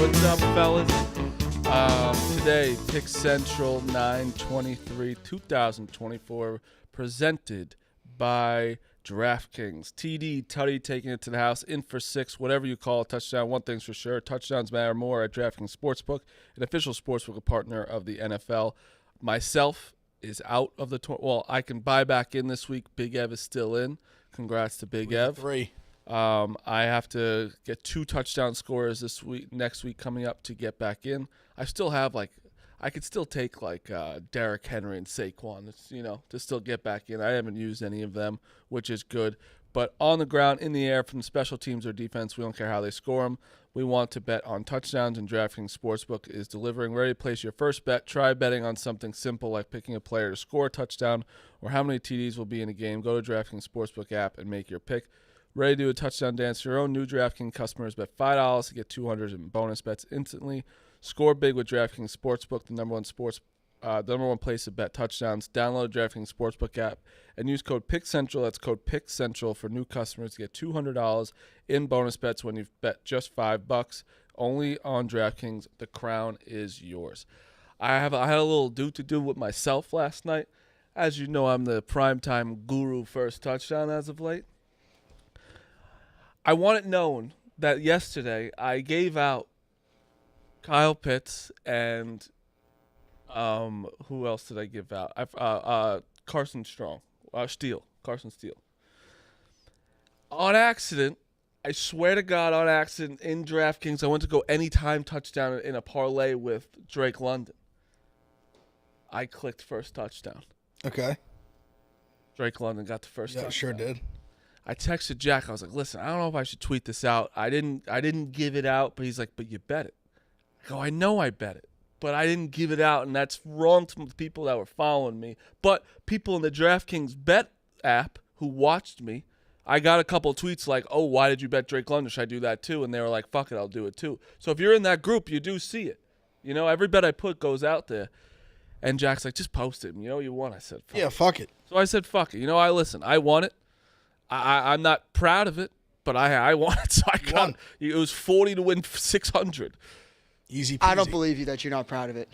What's up, fellas? Today, Pick Central 9/23/2024, presented by DraftKings. TD, Tutty taking it to the house, in for 6, whatever you call a touchdown. One thing's for sure, touchdowns matter more at DraftKings Sportsbook, an official sportsbook partner of the NFL. Myself is out of the well, I can buy back in this week. Big Ev is still in. Congrats to Big Ev. 3. I have to get 2 touchdown scorers next week coming up to get back in. I still have I could still take Derrick Henry and Saquon, to still get back in. I haven't used any of them, which is good. But on the ground, in the air, from special teams or defense, we don't care how they score them. We want to bet on touchdowns, and DraftKings Sportsbook is delivering. Ready to place your first bet? Try betting on something simple like picking a player to score a touchdown or how many TDs will be in a game. Go to DraftKings Sportsbook app and make your pick. Ready to do a touchdown dance for your own? New DraftKings customers bet $5 to get $200 in bonus bets instantly. Score big with DraftKings Sportsbook, the number one place to bet touchdowns. Download DraftKings Sportsbook app and use code PICKCENTRAL. That's code PICKCENTRAL for new customers to get $200 in bonus bets when you bet just $5. Only on DraftKings. The crown is yours. I had a little do with myself last night. As you know, I'm the primetime guru first touchdown as of late. I want it known that yesterday I gave out Kyle Pitts and who else did I give out? Carson Steele. On accident, I swear to God, on accident, in DraftKings, I went to go anytime touchdown in a parlay with Drake London. I clicked first touchdown. Okay. Drake London got the first touchdown. Yeah, sure did. I texted Jack. I was like, listen, I don't know if I should tweet this out. I didn't give it out, but he's like, but you bet it. I go, I know I bet it, but I didn't give it out, and that's wrong to the people that were following me. But people in the DraftKings bet app who watched me, I got a couple of tweets like, oh, why did you bet Drake London? Should I do that too? And they were like, fuck it, I'll do it too. So if you're in that group, you do see it. Every bet I put goes out there. And Jack's like, just post it. You won. I said, fuck it. Fuck it. So I said, fuck it. I won it. I'm not proud of it, but I won it. So I got it. Was 40 to win 600. Easy peasy. I don't believe you that you're not proud of it.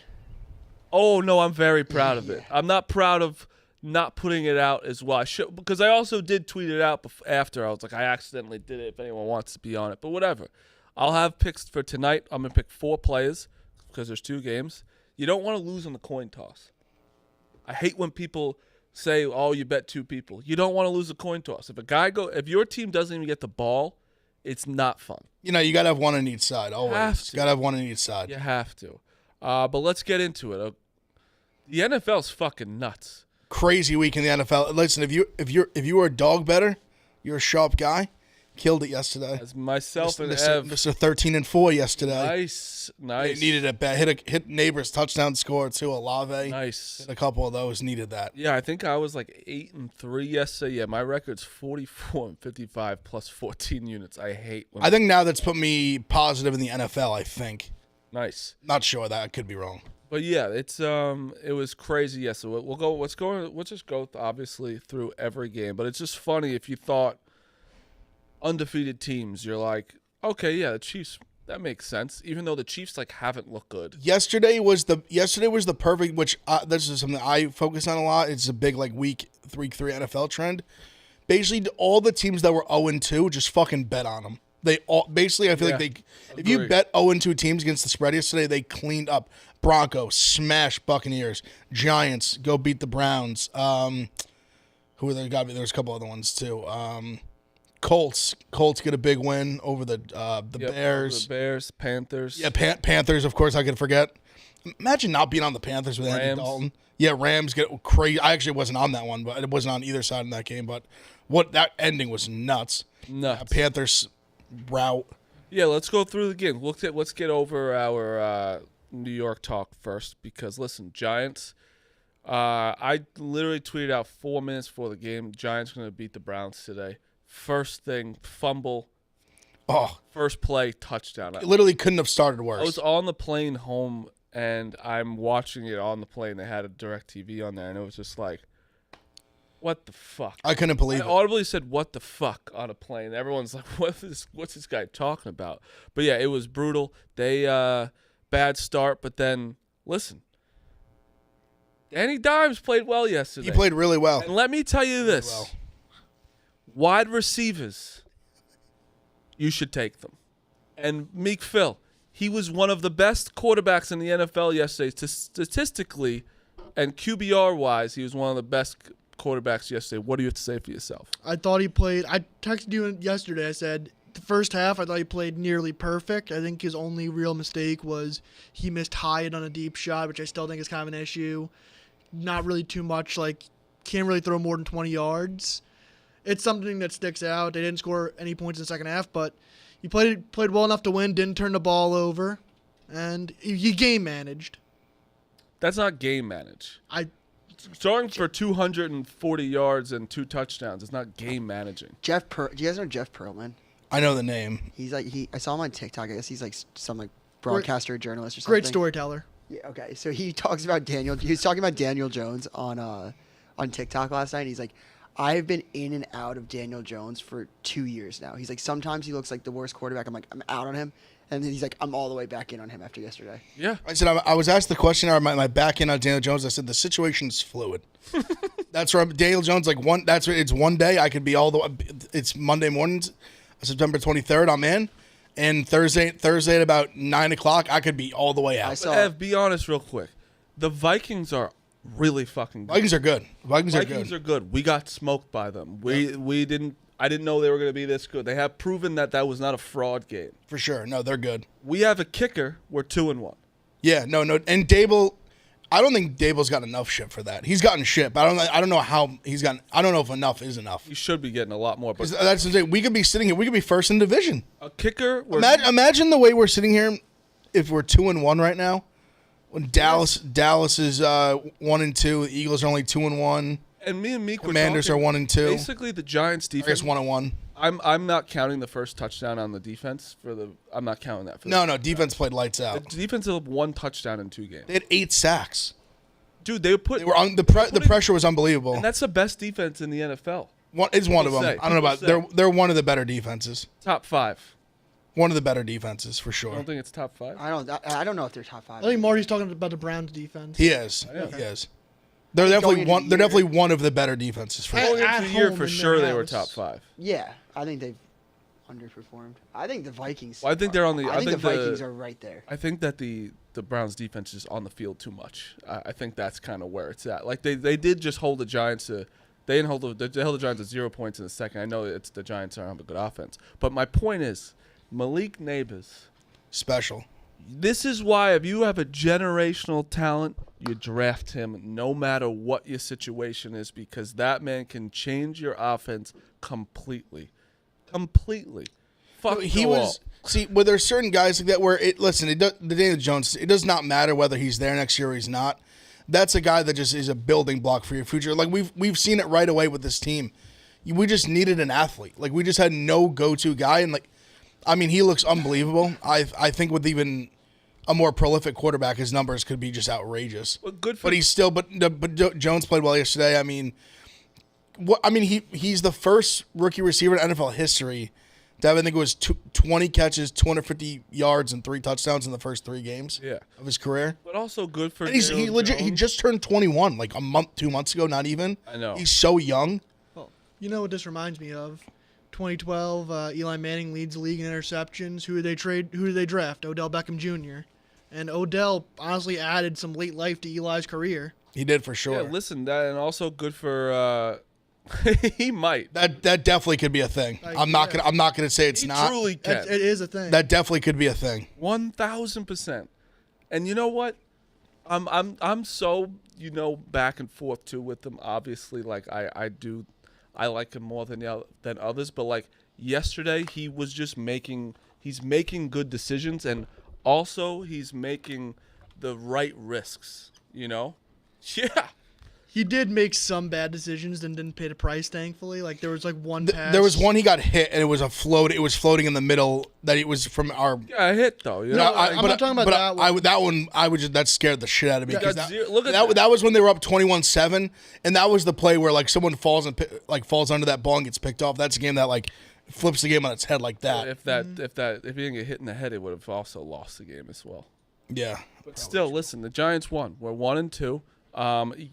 Oh, no, I'm very proud of it. I'm not proud of not putting it out as well. I should, because I also did tweet it out after. I was like, I accidentally did it if anyone wants to be on it. But whatever. I'll have picks for tonight. I'm going to pick 4 players because there's 2 games. You don't want to lose on the coin toss. I hate when people say, oh, you bet 2 people. You don't want to lose a coin toss. If your team doesn't even get the ball, it's not fun. You got to have one on each side. Always. You got to have one on each side. You have to. But let's get into it. The NFL's fucking nuts. Crazy week in the NFL. Listen, if you were a dog bettor, you're a sharp guy. Killed it yesterday. As myself and Mr. 13-4 yesterday. Nice. They needed a bet. Hit neighbor's touchdown score too. Olave. Nice. Hit a couple of those. Needed that. Yeah, I think I was like 8-3 yesterday. Yeah, my record's 44-55 plus 14 units. I hate when I think now that's put me positive in the NFL. I think. Nice. Not sure that I could be wrong. But yeah, it was crazy. Yeah, so we'll just go obviously through every game. But it's just funny if you thought undefeated teams, you're like, okay, yeah, the Chiefs, that makes sense. Even though the Chiefs haven't looked good. Yesterday was the perfect, which this is something I focus on a lot. It's a big week 3 NFL trend. Basically, all the teams that were 0-2, just fucking bet on them. They all basically, I feel like if you bet 0-2 teams against the spread yesterday, they cleaned up. Broncos smash Buccaneers, Giants go beat the Browns. Who are there? There's a couple other ones too. Colts get a big win over the Bears. The Bears, Panthers. Yeah, Panthers, of course, I could forget. Imagine not being on the Panthers with Andy Dalton. Yeah, Rams get crazy. I actually wasn't on that one, but it wasn't on either side in that game. But that ending was nuts. Panthers route. Yeah, let's go through the game. Let's get over our New York talk first because, listen, Giants. I literally tweeted out 4 minutes before the game, Giants going to beat the Browns today. First thing, fumble. Oh. First play, touchdown. It literally couldn't have started worse. I was on the plane home, and I'm watching it on the plane. They had a DirecTV on there, and it was just like, What the fuck? I couldn't believe I it. audibly said, "What the fuck?" on a plane. Everyone's like, What's this guy talking about?" But yeah, it was brutal. They bad start, but then listen, Danny Dimes played well yesterday. He played really well. And let me tell you this: well. wide receivers, you should take them. And Meek Phil, he was one of the best quarterbacks in the NFL yesterday. Statistically and QBR-wise, he was one of the best quarterbacks yesterday. What do you have to say for yourself? I thought he played. I texted you yesterday. I said the first half I thought he played nearly perfect. I think his only real mistake was he missed Hyatt on a deep shot, which I still think is kind of an issue. Not really too much. Like, can't really throw more than 20 yards. It's something that sticks out. They didn't score any points in the second half, but he played well enough to win. Didn't turn the ball over, and he game managed. That's not game manage. Throwing for 240 yards and 2 touchdowns is not game managing. Do you guys know Jeff Pearlman? I know the name. He's like I saw him on TikTok. I guess he's like some like broadcaster, journalist, or something. Great storyteller. Yeah. Okay. So he talks about Daniel. He was talking about Daniel Jones on TikTok last night. And he's like, I've been in and out of Daniel Jones for 2 years now. He's like, sometimes he looks like the worst quarterback. I'm like, I'm out on him. And then he's like, I'm all the way back in on him after yesterday. Yeah. I said, I was asked the question, am I back in on Daniel Jones? I said, the situation's fluid. That's where Daniel Jones, it's one day. I could be it's Monday mornings, September 23rd, I'm in. And Thursday at about 9 o'clock, I could be all the way out. saw- Ev, be honest real quick. The Vikings are really fucking good. Vikings are good. Vikings are good. We got smoked by them. I didn't know they were going to be this good. They have proven that was not a fraud game. For sure. No, they're good. We have a kicker. We're 2-1. Yeah, no. And Dable, I don't think Dable's got enough shit for that. He's gotten shit, but I don't know how he's gotten. I don't know if enough is enough. He should be getting a lot more. But That's the thing. We could be sitting here. We could be first in division. a kicker. Imagine the way we're sitting here if we're 2-1 right now. When Dallas is 1-2, the Eagles are only 2-1. And me and Meek Commanders were talking, are 1-2. Basically, the Giants' I defense. guess 1-1. I'm not counting the first touchdown on the defense I'm not counting that. No. Defense played lights out. The defense had 1 touchdown in 2 games. They had 8 sacks. Dude, they were on the pressure was unbelievable. and that's the best defense in the NFL. It's one of them. say. I don't know about. People They're one of the better defenses. Top 5. One of the better defenses for I sure. don't think it's top 5. I don't know if they're top 5. I think Marty's talking about the Browns defense. He is. Yeah. He is. They're definitely into one. the They're year. definitely one of the better defenses for Going sure. At into the year, home for in sure, their they were house. top 5. Yeah, I think they've underperformed. I think the Vikings. Well, I think they're on the. I think the Vikings are right there. I think that the Browns defense is on the field too much. I think that's kind of where it's at. Like they did just hold the Giants to. They didn't hold they held the Giants at 0 points in the second. I know it's the Giants don't have a good offense, but my point is, Malik Nabers. Special. This is why if you have a generational talent, you draft him no matter what your situation is, because that man can change your offense completely. Completely. Fuck He the was. wall. See, where there's certain guys like that where the Daniel Jones, it does not matter whether he's there next year or he's not. That's a guy that just is a building block for your future. Like we've seen it right away with this team. We just needed an athlete. Like we just had no go-to guy, and he looks unbelievable. I think with even a more prolific quarterback, his numbers could be just outrageous. Well, good for But he's still. But Jones played well yesterday. He's the first rookie receiver in NFL history to have, I think it was 20 catches, 250 yards, and 3 touchdowns in the first 3 games of his career. But also good for And he just turned 21 like 2 months ago, not even. I know. He's so young. Well, you know what this reminds me of? 2012, Eli Manning leads the league in interceptions. Who did they draft? Odell Beckham Jr. And Odell honestly added some late life to Eli's career. He did for sure. Yeah, listen, that and also good for he might. That definitely could be a thing. I'm not gonna say it's He not. truly can. It is a thing. That definitely could be a thing. 1,000%. And you know what? I'm so back and forth too with them. Obviously, like I like him more than others. But like yesterday, he's making good decisions, and also he's making the right risks. Yeah. He did make some bad decisions and didn't pay the price, thankfully. Like, there was, like, one pass. There was one he got hit, and it was a float. It was floating in the middle that it was from our. Yeah, a hit though. You No, know, I'm not talking about that one. That one, that scared the shit out of me. 'Cause look at that was when they were up 21-7, and that was the play where like someone falls under that ball and gets picked off. That's a game that like flips the game on its head like that. if he didn't get hit in the head, it would have also lost the game as well. Yeah. But still, listen, the Giants won. We're 1-2.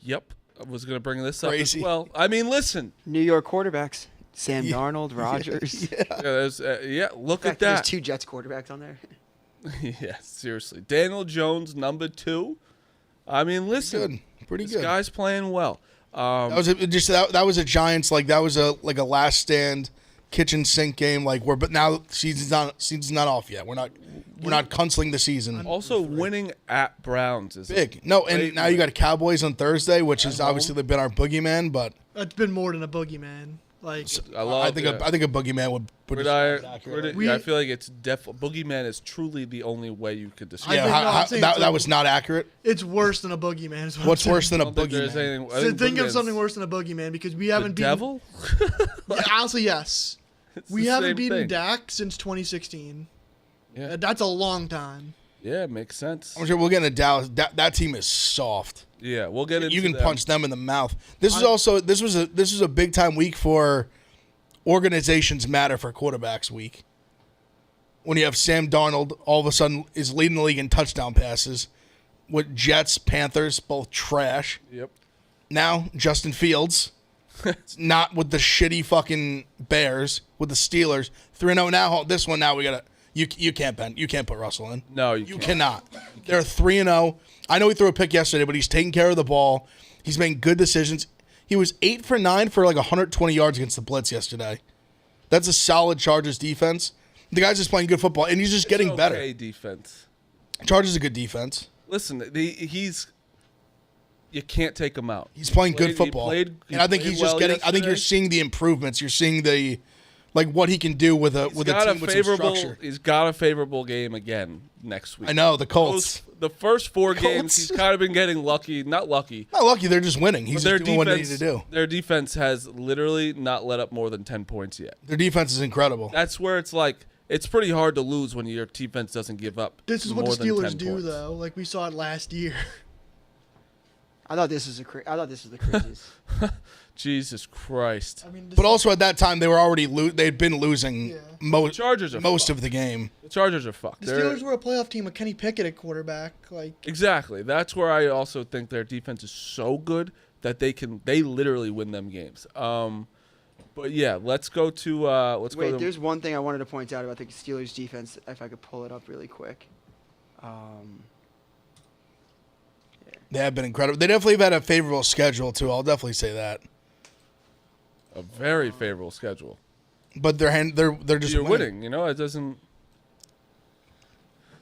Yep. I was going to bring this up Crazy. as well. I mean, listen. New York quarterbacks: Sam Darnold, Rodgers. Look In at fact, there's that. 2 Jets quarterbacks on there. Yeah, seriously. Daniel Jones, number 2. I mean, listen. Pretty This good. guy's playing well. That was a Giants that was a last stand kitchen sink game but now season's not off yet. We're not canceling the season. Also, winning at Browns is Big. No, and great now you got Cowboys on Thursday, which has obviously been our boogeyman, but It's been more than a boogeyman. Like, I think a boogeyman would I feel like it's Boogeyman is truly the only way you could describe Yeah, it. I'm saying that was not accurate. it's worse than a boogeyman. Is what What's I'm worse than a I don't think there's boogeyman? anything- I saying. Think of Boogeyman's something worse than a boogeyman because we haven't the beaten. devil? Yeah, honestly, yes. It's We the haven't same beaten thing. Dak since 2016. Yeah. That's a long time. Yeah, makes sense. I'm sure we'll get into Dallas. That team is soft. Yeah, we'll get into You can them. punch them in the mouth. This was a big time week for organizations matter for quarterbacks week. When you have Sam Darnold all of a sudden is leading the league in touchdown passes, with Jets, Panthers both trash. Yep. Now Justin Fields, not with the shitty fucking Bears, with the Steelers 3-0 now. This one now we gotta. You can't put Russell in. No, You cannot. They're 3-0. I know he threw a pick yesterday, but he's taking care of the ball. He's making good decisions. He was 8 for 9 for like 120 yards against the blitz yesterday. That's a solid Chargers defense. The guy's just playing good football, and he's just getting better. Okay, defense. Chargers a good defense. Listen, you can't take him out. He's playing good He football, played and I think well he's just getting. I think you're yesterday. seeing the improvements. You're seeing what he can do with a He's team with some structure. He's got a favorable game again next week. I know the Colts. The first 4 games, Colts. he's kind of been getting lucky. Not lucky. Not lucky. They're just winning. He's But just doing what they need to do. Their defense has literally not let up more than 10 points yet. Their defense is incredible. That's where it's like it's pretty hard to lose when your defense doesn't give up. This is what more the than Steelers 10 do, points. though. Like, we saw it last year. I thought this was the craziest. Jesus Christ. I mean, But also at that time they were already they'd been losing Chargers are most fucked. of the game. The Chargers are fucked. the Steelers were a playoff team with Kenny Pickett at quarterback. Like, Exactly. That's where I also think their defense is so good that they literally win them games. But yeah, let's go to Wait, there's one thing I wanted to point out about the Steelers defense. If I could pull it up really quick. They have been incredible. They definitely have had a favorable schedule too. I'll definitely say that. a very favorable schedule. But they're just You're winning. You know, it doesn't.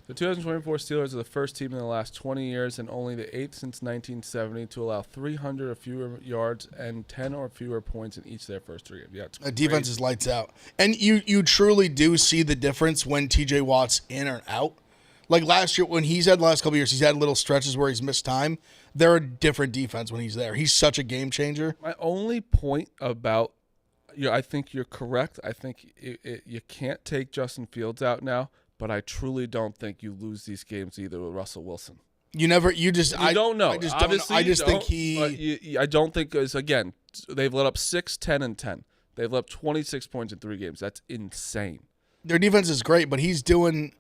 The 2024 Steelers are the first team in the last 20 years and only the 8th since 1970 to allow 300 or fewer yards and 10 or fewer points in each of their first 3 games. Yeah, it's The defense is lights out. And you truly do see the difference when TJ Watt's in or out. Like last year, when he's had the last couple of years, he's had little stretches where he's missed time. They're a different defense when he's there. He's such a game changer. My only point about, I think you're correct. I think you can't take Justin Fields out now, but I truly don't think you lose these games either with Russell Wilson. You don't know. I just Obviously, don't. I just think I don't think because again they've let up 6, 10, and 10. They've let up 26 points in 3 games. That's insane. Their defense is great, but he's doing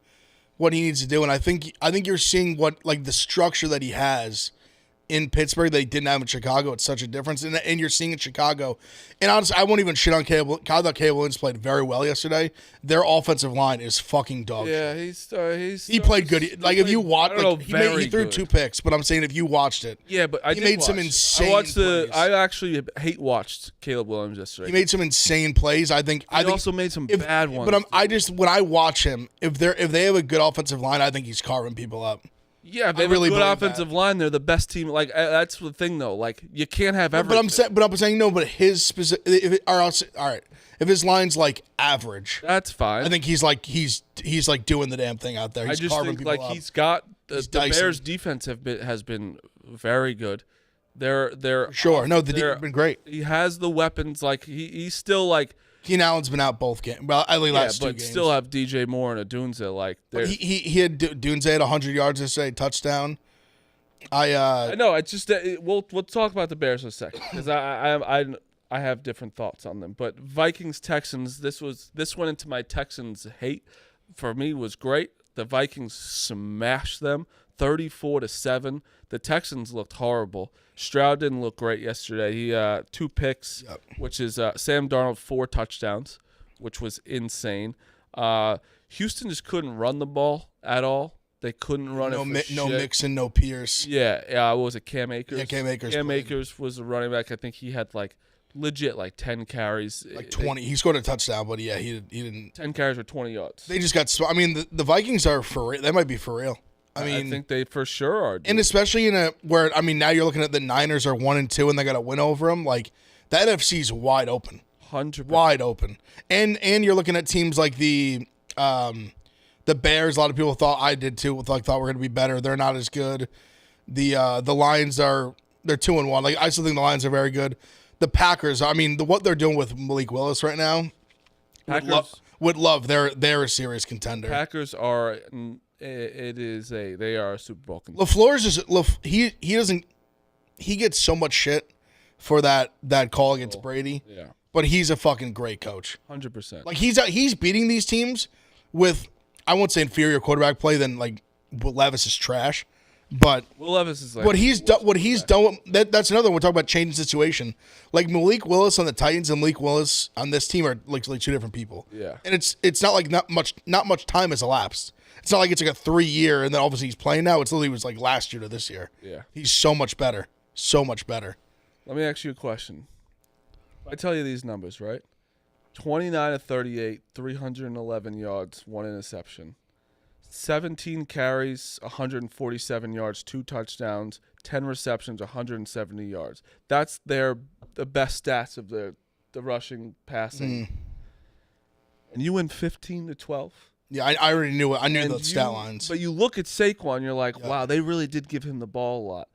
what he needs to do, and I think you're seeing what the structure that he has in Pittsburgh that he didn't have in Chicago. It's such a difference, and you're seeing in Chicago. And honestly, I won't even shit on Caleb. I thought Caleb Williams played very well yesterday. Their offensive line is fucking dog. Yeah, He played good. Like if you watch, he threw 2 picks, but I'm saying if you watched it, Yeah, but he made some insane. I watched plays. I actually hate watched Caleb Williams yesterday. He made some insane plays. I think. He also made some bad ones. But when I watch him, if they have a good offensive line, I think he's carving people up. Yeah, they have really a good believe offensive line. They're the best team. Like that's the thing, though. Like you can't have everything. But I'm saying no. But his specific. All right. If his line's like average, That's fine. I think he's like doing the damn thing out there. He's I just carving think people like up. he's got the dicing. Bears' defense has been very good. They're Sure. No, the D they're- have been great. He has the weapons. Like he's still like Keenan Allen's been out both games. Well, at least last two but games. still have DJ Moore and Adunze. Like they're- He had Dunze at 100 yards yesterday, touchdown. I know. It's just that we'll talk about the Bears in a second because I have different thoughts on them. But Vikings Texans, this went into my Texans hate. For me, was great. The Vikings smashed them 34-7. The Texans looked horrible. Stroud didn't look great yesterday. He 2 picks, which is Sam Darnold 4 touchdowns, which was insane. Houston just couldn't run the ball at all. They couldn't run it for No shit. Mixon, no Pierce. Yeah, what was it, Cam Akers? Yeah, Cam Akers. Cam played. Akers was the running back. I think he had legit 10 carries. Like 20. He scored a touchdown, but yeah, he didn't. 10 carries for 20 yards. They just got. I mean, the Vikings are for real. They might be for real. I mean, think they for sure are. Dude. and especially now you're looking at the Niners are 1-2 and they got to win over them. Like the NFC's wide open, 100%. wide open. And you're looking at teams like the Bears. A lot of people thought I did too. Thought we're going to be better. They're not as good. The Lions they're 2-1. Like I still think the Lions are very good. The Packers. I mean, what they're doing with Malik Willis right now. Packers. Would love. They're a serious contender. Packers are. They are a Super Bowl contender. LaFleur's just he gets so much shit for that call against Brady. Yeah, But he's a fucking great coach. 100%. Like he's beating these teams with I won't say inferior quarterback play than like Levis is trash, but Will Levis is what he's done. That's another one. We're talking about changing situation. Like Malik Willis on the Titans and Malik Willis on this team are like two different people. Yeah. And it's not like not much time has elapsed. It's not like it's like a 3-year and then obviously he's playing now. It's literally was like last year to this year. Yeah. He's so much better. So much better. Let me ask you a question. If I tell you these numbers, right? 29-38, 311 yards, 1 interception. 17 carries, 147 yards, 2 touchdowns, 10 receptions, 170 yards. That's the best stats of the rushing passing. And you win 15-12. Yeah, I already knew it. I knew And those stat lines. But you look at Saquon, you're like, wow, they really did give him the ball a lot.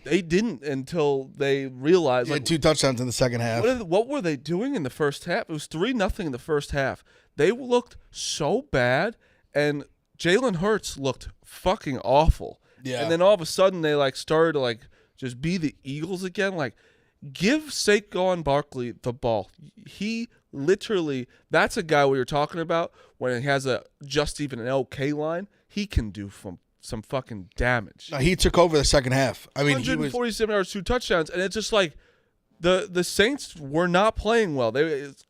They didn't until they realized. He had 2 touchdowns in the second half. What were they doing in the first half? It was 3-0 in the first half. They looked so bad, and Jalen Hurts looked fucking awful. Yeah. And then all of a sudden they started to just be the Eagles again. Give Saquon Barkley the ball. He literally, that's a guy we were talking about when he has just even an okay line. He can do some fucking damage. No, he took over the second half. I mean, he was 147 yards, 2 touchdowns, and it's just the Saints were not playing well.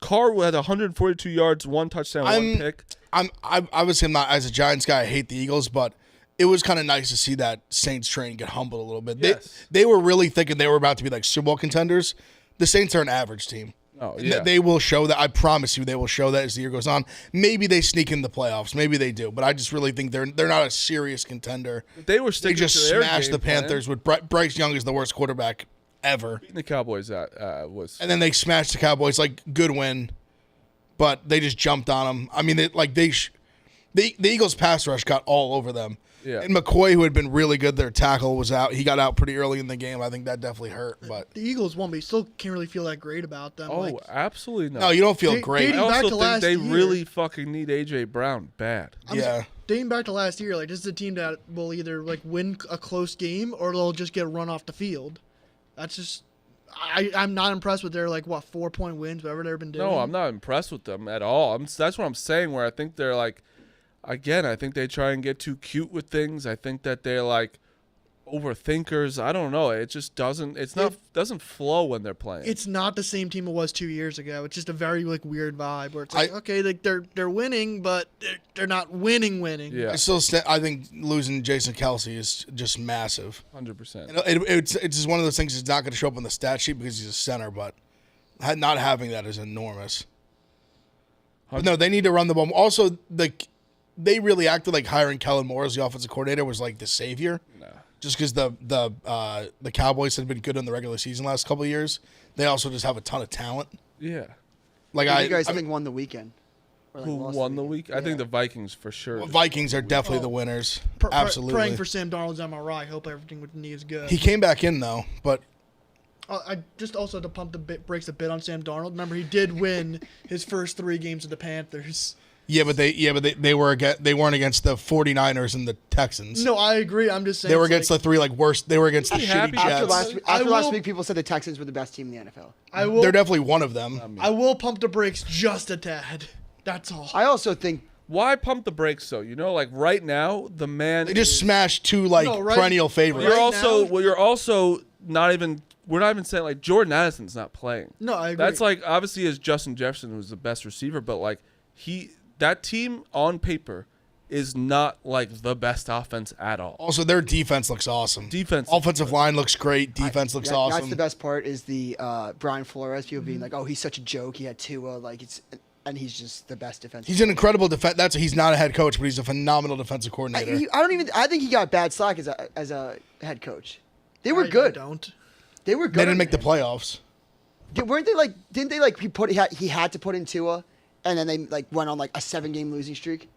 Carr had 142 yards, 1 touchdown, 1 pick. I was him not as a Giants guy. I hate the Eagles, but it was kind of nice to see that Saints train get humbled a little bit. Yes. They were really thinking they were about to be like Super Bowl contenders. The Saints are an average team. Oh yeah, They will show that. I promise you, they will show that as the year goes on. Maybe they sneak in the playoffs. Maybe they do, but I just really think they're not a serious contender. they were They sticking just to their smashed the game plan. Panthers with Bryce Young is the worst quarterback ever, Beating the Cowboys was and then they smashed the Cowboys. Good win, but they just jumped on them. I mean, the Eagles pass rush got all over them. Yeah. And McCoy, who had been really good, their tackle was out. He got out pretty early in the game. I think that definitely hurt. But The Eagles won, but you still can't really feel that great about them. oh, absolutely not. no, you don't feel They- great. they- I back also to think last they year. really fucking need AJ Brown bad. Yeah. dating back to last year, this is a team that will either win a close game or they'll just get run off the field. That's just I'm not impressed with their 4-point wins, whatever they've been doing. No, I'm not impressed with them at all. That's what I'm saying. Where I think they're again, I think they try and get too cute with things. I think that they're overthinkers. I don't know. It just doesn't. Doesn't flow when they're playing. It's not the same team it was 2 years ago. It's just a very weird vibe where it's I- they're winning, but they're not winning. Yeah, I think losing Jason Kelsey is just massive. 100%. It's just one of those things that's not going to show up on the stat sheet because he's a center, but not having that is enormous. But no, they need to run the ball. Also, they really acted like hiring Kellen Moore as the offensive coordinator was the savior. Nah. Just because the Cowboys had been good in the regular season last couple of years, they also just have a ton of talent. Yeah. Who do you guys think won the weekend? Or, Who lost won the week? I think the Vikings for sure. Vikings are definitely the winners. Absolutely. Praying for Sam Darnold's MRI. Hope everything with the knee is good. He came back in though, but I just also to pump the brakes a bit on Sam Darnold. Remember, he did win his first 3 games with the Panthers. Yeah, but they weren't against the 49ers and the Texans. No, I agree. I'm just saying They were against the 3 worst. They were against the Be shitty happy. Jets. After last week, people said the Texans were the best team in the NFL. They're definitely one of them. I will pump the brakes just a tad. That's all. I also think Why pump the brakes though? You know, like right now, the man They just is- smashed 2 perennial favorites. You're Right also now- well. You're also not even. We're not even saying like Jordan Addison's not playing. No, I agree. That's like obviously is Justin Jefferson who's the best receiver, but like that team on paper is not like the best offense at all. Also, their defense looks awesome. Defense, Offensive line looks great. Defense looks awesome. That's the best part is the Brian Flores people being like, oh, he's such a joke. He had Tua, and he's just the best defensive. He's an incredible defense. He's not a head coach, but he's a phenomenal defensive coordinator. I think he got bad slack as a head coach. They were I good. don't. They were good. They didn't under make the him. playoffs. Weren't they like? Didn't they like? He had to put in Tua, and then they like went on like a 7-game losing streak.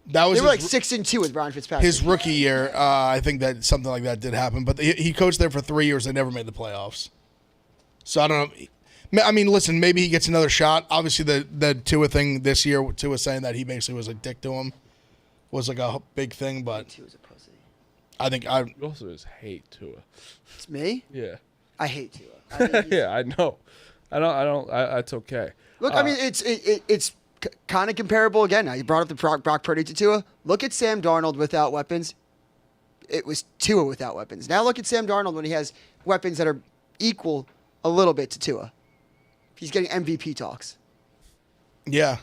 That was They were like his, 6-2 with Brian Fitzpatrick. his rookie year. I think that something like that did happen, but he coached there for 3 years. They never made the playoffs. So I don't know. I mean, listen, maybe he gets another shot. Obviously, the Tua thing this year, Tua saying that he basically was a dick to him, was like a big thing. But Tua's a pussy. I think You also just hate Tua. It's me. Yeah. I hate Tua. I think he's- Yeah, I know. I don't. It's okay. Look, I mean, it's kind of comparable again. Now you brought up the Brock Purdy to Tua. Look at Sam Darnold without weapons. It was Tua without weapons. Now look at Sam Darnold when he has weapons that are equal a little bit to Tua. He's getting MVP talks. yeah.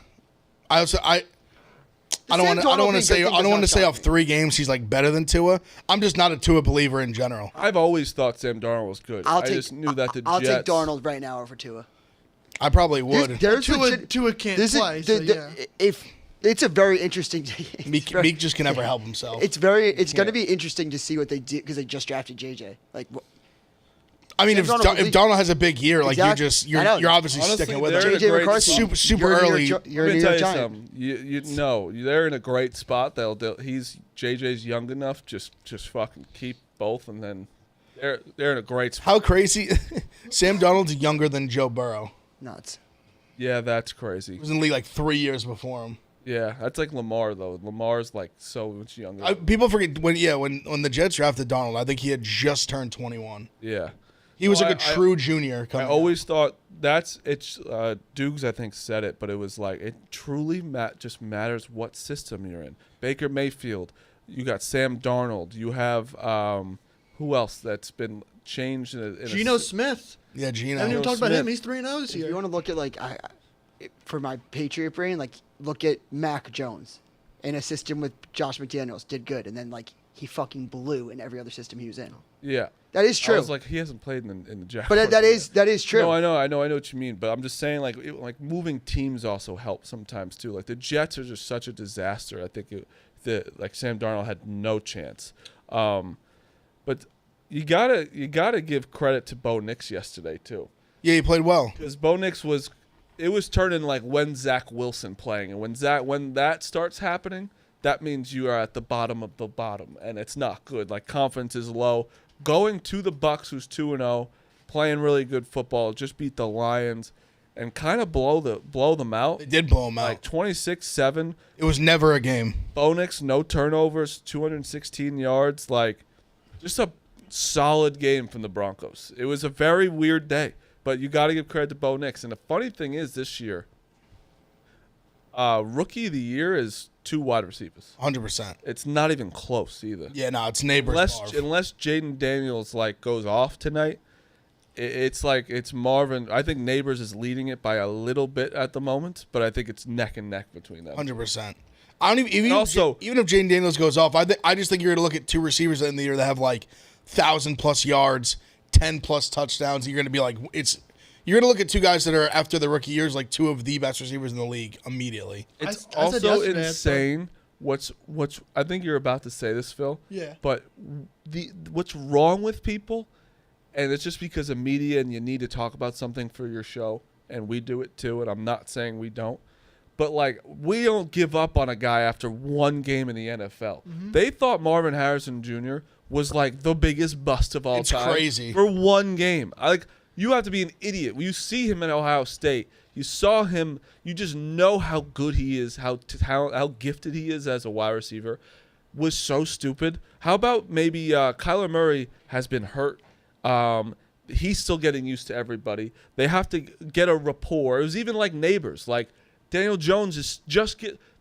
I don't Sam want Darnold to being say good I don't want to does say not off shock me. 3 games he's like better than Tua. I'm just not a Tua believer in general. I've always thought Sam Darnold was good. I just knew that the I'll Jets. take Darnold right now over Tua. I probably would. There's Tua can't play, so yeah. If it's a very interesting. Meek just can never help himself. It's going to be interesting to see what they do because they just drafted JJ. Like, I mean, Sam if Darnold if Donald has a big year, like Exactly. I know. you're obviously Honestly, sticking with they're him. in a JJ great McCarthy, Super you're a New early. York, you're a Let New me tell York you Giant. something. They're in a great spot. He's JJ's young enough. Just fucking keep both, and then they're in a great spot. How crazy! Sam Donald's younger than Joe Burrow. Nuts. Yeah, that's crazy. He was in the league like 3 years before him. Yeah, that's like Lamar though. Lamar's like so much younger. People forget when the Jets drafted Donald, I think he had just turned 21. Yeah. He was No, like a true junior. I Coming up. always thought Dukes I think said it, but it was like it truly just matters what system you're in. Baker Mayfield, you got Sam Darnold, you have who else that's been changed in Geno Smith. Yeah, Gino. I haven't even Geno talked about him. Smith. He's 3-0 this If you year. want to look at for my Patriot brain, like look at Mac Jones in a system with Josh McDaniels did good, and then like he fucking blew in every other system he was in. Yeah. That is true. I was like, he hasn't played in the Jaguars. But that is true. No, I know what you mean. But I'm just saying, like moving teams also helps sometimes too. Like the Jets are just such a disaster. I think like Sam Darnold had no chance. But you gotta give credit to Bo Nix yesterday too, Yeah, he played well. because Bo Nix was turning like when Zach Wilson playing, and when that starts happening, that means you are at the bottom of the bottom, and it's not good. Like confidence is low. Going to the Bucks, who's 2-0, playing really good football, just beat the Lions, and kind of blow them out. They did blow him out. Like 26-7. It was never a game. Bo Nix, no turnovers, 216 yards. Like just a solid game from the Broncos. It was a very weird day, but you got to give credit to Bo Nix. And the funny thing is, this year, rookie of the year is 2 wide receivers. 100%. It's not even close either. Yeah, no, it's neighbors. Unless Jaden Daniels like goes off tonight, it's like it's Marvin. I think Neighbors is leading it by a little bit at the moment, but I think it's neck and neck between them. 100%. I don't even also- even if Jaden Daniels goes off, I just think you're gonna look at 2 receivers in the year that have like 1,000+ yards, 10+ touchdowns. You're gonna be like, you're gonna look at 2 guys that are after the rookie years like 2 of the best receivers in the league immediately. It's I said also yesterday, I thought- insane. What's I think you're about to say this, Phil. Yeah. But what's wrong with people, and it's just because of media and you need to talk about something for your show, and we do it too. And I'm not saying we don't, But like, we don't give up on a guy after one game in the NFL. They thought Marvin Harrison Jr. was like the biggest bust of all time. It's crazy. For one game. You have to be an idiot. When you see him in Ohio State, you saw him, you just know how good he is, how gifted he is as a wide receiver. Was so stupid. How about maybe Kyler Murray has been hurt. He's still getting used to everybody. They have to get a rapport. It was even like Neighbors. Like, Daniel Jones is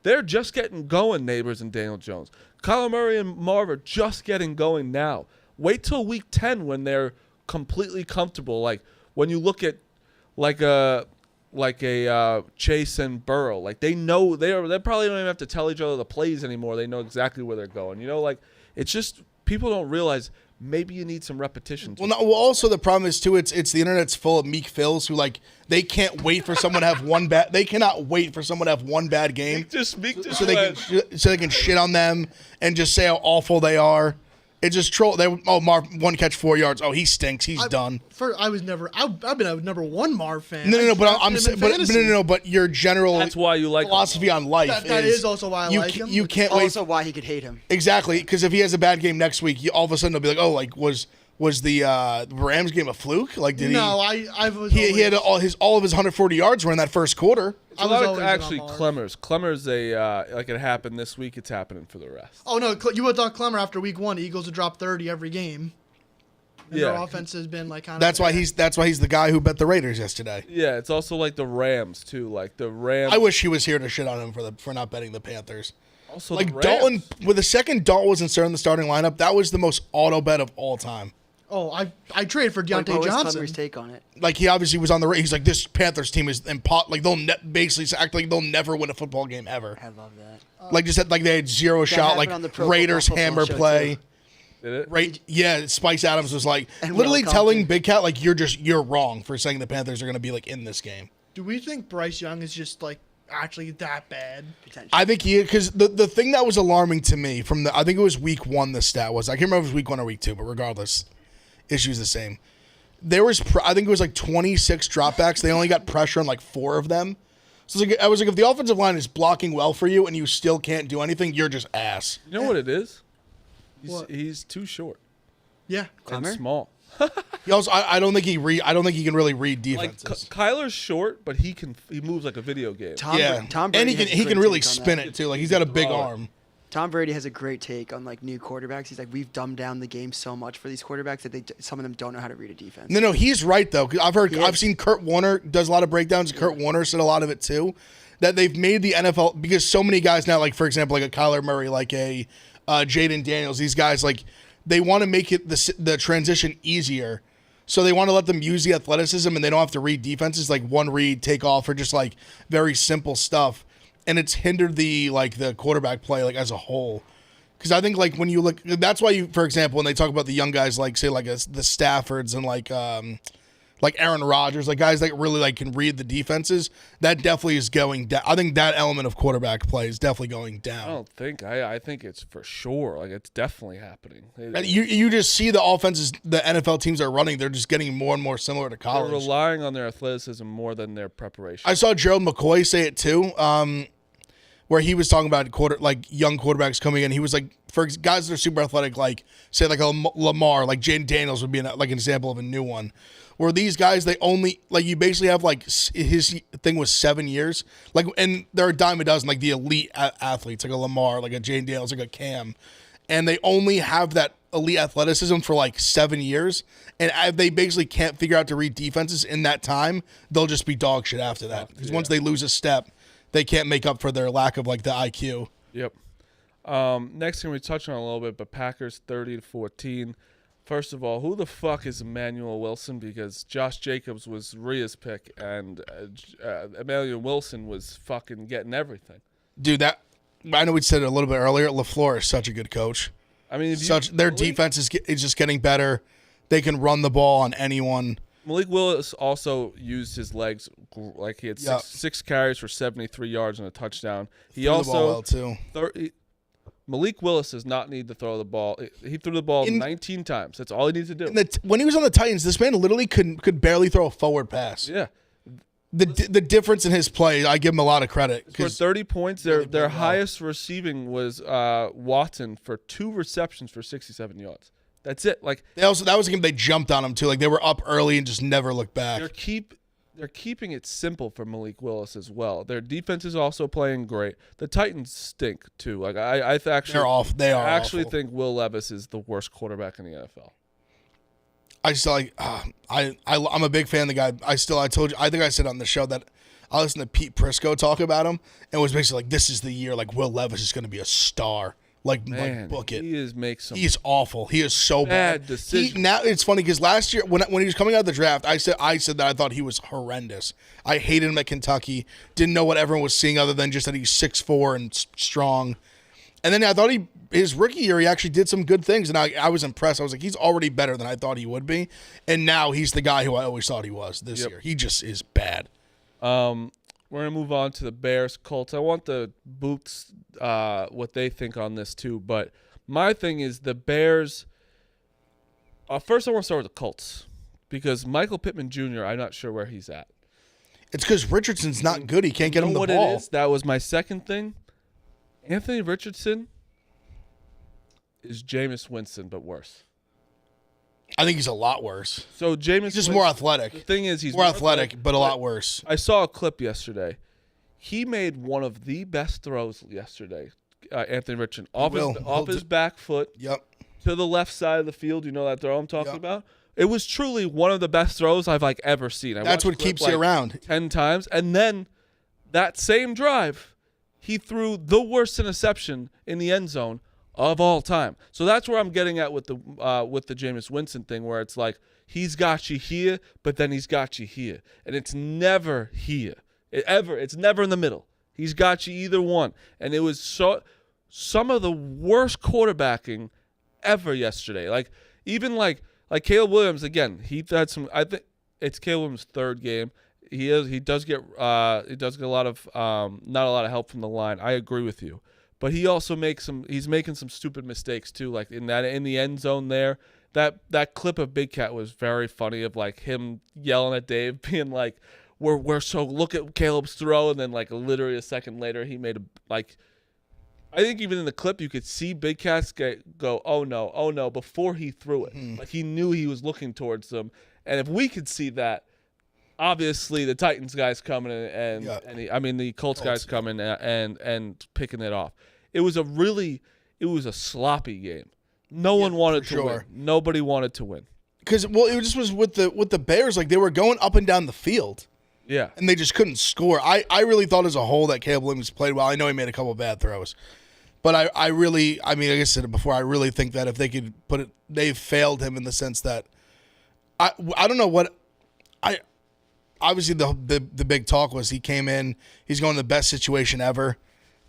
they're just getting going, Neighbors and Daniel Jones. Kyler Murray and Marv are just getting going now. Wait till week 10 when they're completely comfortable. Like, when you look at like a Chase and Burrow, like, they know they probably don't even have to tell each other the plays anymore. They know exactly where they're going. Like, it's just people don't realize maybe you need some repetition. Also the problem is too, it's the internet's full of meek Phils who like they can't wait for someone to have one bad. They cannot wait for someone to have one bad game, just so they can shit on them and just say how awful they are. It's just troll. Marv, 1 catch 4 yards. Oh, he stinks. He's done. I've been a number one Marv fan. But your general that's why you like philosophy on life. That is also why I like him. You can't wait. Also why he could hate him. Exactly, because if he has a bad game next week, all of a sudden they'll be like, oh, like was the Rams game a fluke? Like did he? No, he had all of his 140 yards were in that first quarter. It's a lot of actually Clemmers. Clemmers, like it happened this week. It's happening for the rest. Oh no, you would have thought Clemmer after week 1, Eagles would drop 30 every game. And their offense has been like kind of. That's why he's the guy who bet the Raiders yesterday. Yeah, it's also like the Rams too. Like the Rams. I wish he was here to shit on him for not betting the Panthers. Also, like Dalton, with the second Dalton was inserted in the starting lineup, that was the most auto bet of all time. Oh, I traded for Deontay what was Johnson. Clemmer's take on it? Like, he obviously was on the. He's like, this Panthers team is like they'll basically act like they'll never win a football game ever. I love that. Like just like they had zero shot. Like Raiders hammer play. Too. Did it? Right? Yeah. Spice Adams was like And literally Will telling Compton. Big Cat like you're wrong for saying the Panthers are going to be like in this game. Do we think Bryce Young is just like actually that bad? Potentially. I think because the thing that was alarming to me I think it was week 1. The stat was, I can't remember if it was week 1 or week 2, but regardless. Issue's the same. There was, I think it was like 26 dropbacks. They only got pressure on like 4 of them. So I was like, if the offensive line is blocking well for you and you still can't do anything, you're just ass. You know what it is? What? He's too short Yeah. and small. He also, I don't think he can really read Like defenses. Kyler's short, but he moves like a video game. Tom and Brady he has a can great really take on spin that. it too. Like he's got a big arm. Tom Brady has a great take on like new quarterbacks. He's like, we've dumbed down the game so much for these quarterbacks that some of them don't know how to read a defense. No, he's right though. 'Cause I've seen Kurt Warner does a lot of breakdowns. Kurt Warner said a lot of it too. That they've made the NFL, because so many guys now, like for example, like a Kyler Murray, like a Jaden Daniels, these guys like they want to make it the transition easier. So they want to let them use the athleticism and they don't have to read defenses, like one read, take off, or just like very simple stuff. And it's hindered the quarterback play like as a whole. Because I think like when you look, that's why for example, when they talk about the young guys like say like the Staffords and like Aaron Rodgers, like guys that really like can read the defenses, that definitely is going down. I think that element of quarterback play is definitely going down. I don't think. I think it's for sure. Like it's definitely happening. And you just see the offenses the NFL teams are running. They're just getting more and more similar to They're college. relying on their athleticism more than their preparation. I saw Gerald McCoy say it too, where he was talking about young quarterbacks coming in. He was like, for guys that are super athletic, like say like a Lamar, like Jaden Daniels would be an example of a new one. Where these guys, they only you basically have like his thing was 7 years, and there are a dime a dozen like the elite athletes like a Lamar, like a Jaden Daniels, like a Cam, and they only have that elite athleticism for like 7 years, and they basically can't figure out to read defenses in that time. They'll just be dog shit after that because once they lose a step, they can't make up for their lack of like the IQ. Yep. Next thing we touched on a little bit, but Packers 30-14. First of all, who the fuck is Emmanuel Wilson? Because Josh Jacobs was Rhea's pick, and Emmanuel Wilson was fucking getting everything. Dude, I know we said it a little bit earlier. LaFleur is such a good coach. I mean, their defense is just getting better. They can run the ball on anyone. Malik Willis also used his legs. Like he had six carries for 73 yards and a touchdown. He Threw also the ball well too. Malik Willis does not need to throw the ball. He threw the ball 19 times. That's all he needs to do. When he was on the Titans, this man literally could barely throw a forward pass. Yeah. the difference in his play, I give him a lot of credit. For 30 points, their highest receiving was Watson for 2 receptions for 67 yards. That's it. Like that was a game they jumped on him too. Like they were up early and just never looked back. They're keeping it simple for Malik Willis as well. Their defense is also playing great. The Titans stink too. Like I actually They're off. They are. I actually awful. think Will Levis is the worst quarterback in the NFL. I just like I'm a big fan of the guy. I told you, I think I said on the show that I listened to Pete Prisco talk about him and was basically like, this is the year like Will Levis is going to be a star. Like book it. He's awful. He is so bad. Decisions. Now it's funny because last year when he was coming out of the draft, I said that I thought he was horrendous. I hated him at Kentucky. Didn't know what everyone was seeing other than just that he's 6'4" and strong. And then I thought his rookie year, he actually did some good things, and I was impressed. I was like, he's already better than I thought he would be. And now he's the guy who I always thought he was this year. He just is bad. We're going to move on to the Bears Colts. I want the Boots what they think on this too, but my thing is the Bears. First, I want to start with the Colts because Michael Pittman Jr., I'm not sure where he's at. It's because Richardson's not good. He can't get him the what ball. It is? That was my second thing. Anthony Richardson is Jameis Winston, but worse. I think he's a lot worse. So Jameis He's just more athletic. The thing is, he's more athletic, but a lot worse. I saw a clip yesterday. He made one of the best throws yesterday. Anthony Richardson off his back foot. Yep. To the left side of the field. You know that throw I'm talking about? It was truly one of the best throws I've ever seen. That's what keeps you around 10 times, and then that same drive, he threw the worst interception in the end zone of all time. So that's where I'm getting at with the Jameis Winston thing, where it's like he's got you here, but then he's got you here, and it's never here. It's never in the middle. He's got you either one, and it was some of the worst quarterbacking ever yesterday. Like even like Caleb Williams again. He had some. I think it's Caleb Williams' third game. He does get a lot of not a lot of help from the line. I agree with you. But he also he's making some stupid mistakes too, like in the end zone there. That clip of Big Cat was very funny of like him yelling at Dave, being like, We're so look at Caleb's throw, and then like literally a second later he made I think even in the clip you could see Big Cat go, oh no, before he threw it. Like he knew he was looking towards them. And if we could see that, obviously the Titans guys coming the Colts guys coming and picking it off. It was a sloppy game. No one wanted to win. Nobody wanted to win. Because it just was with the Bears, like they were going up and down the field. Yeah. And they just couldn't score. I really thought as a whole that Caleb Williams played well. I know he made a couple of bad throws. But like I said it before, I really think that if they could put it, they failed him in the sense that I don't know what obviously the big talk was he came in, he's going to the best situation ever.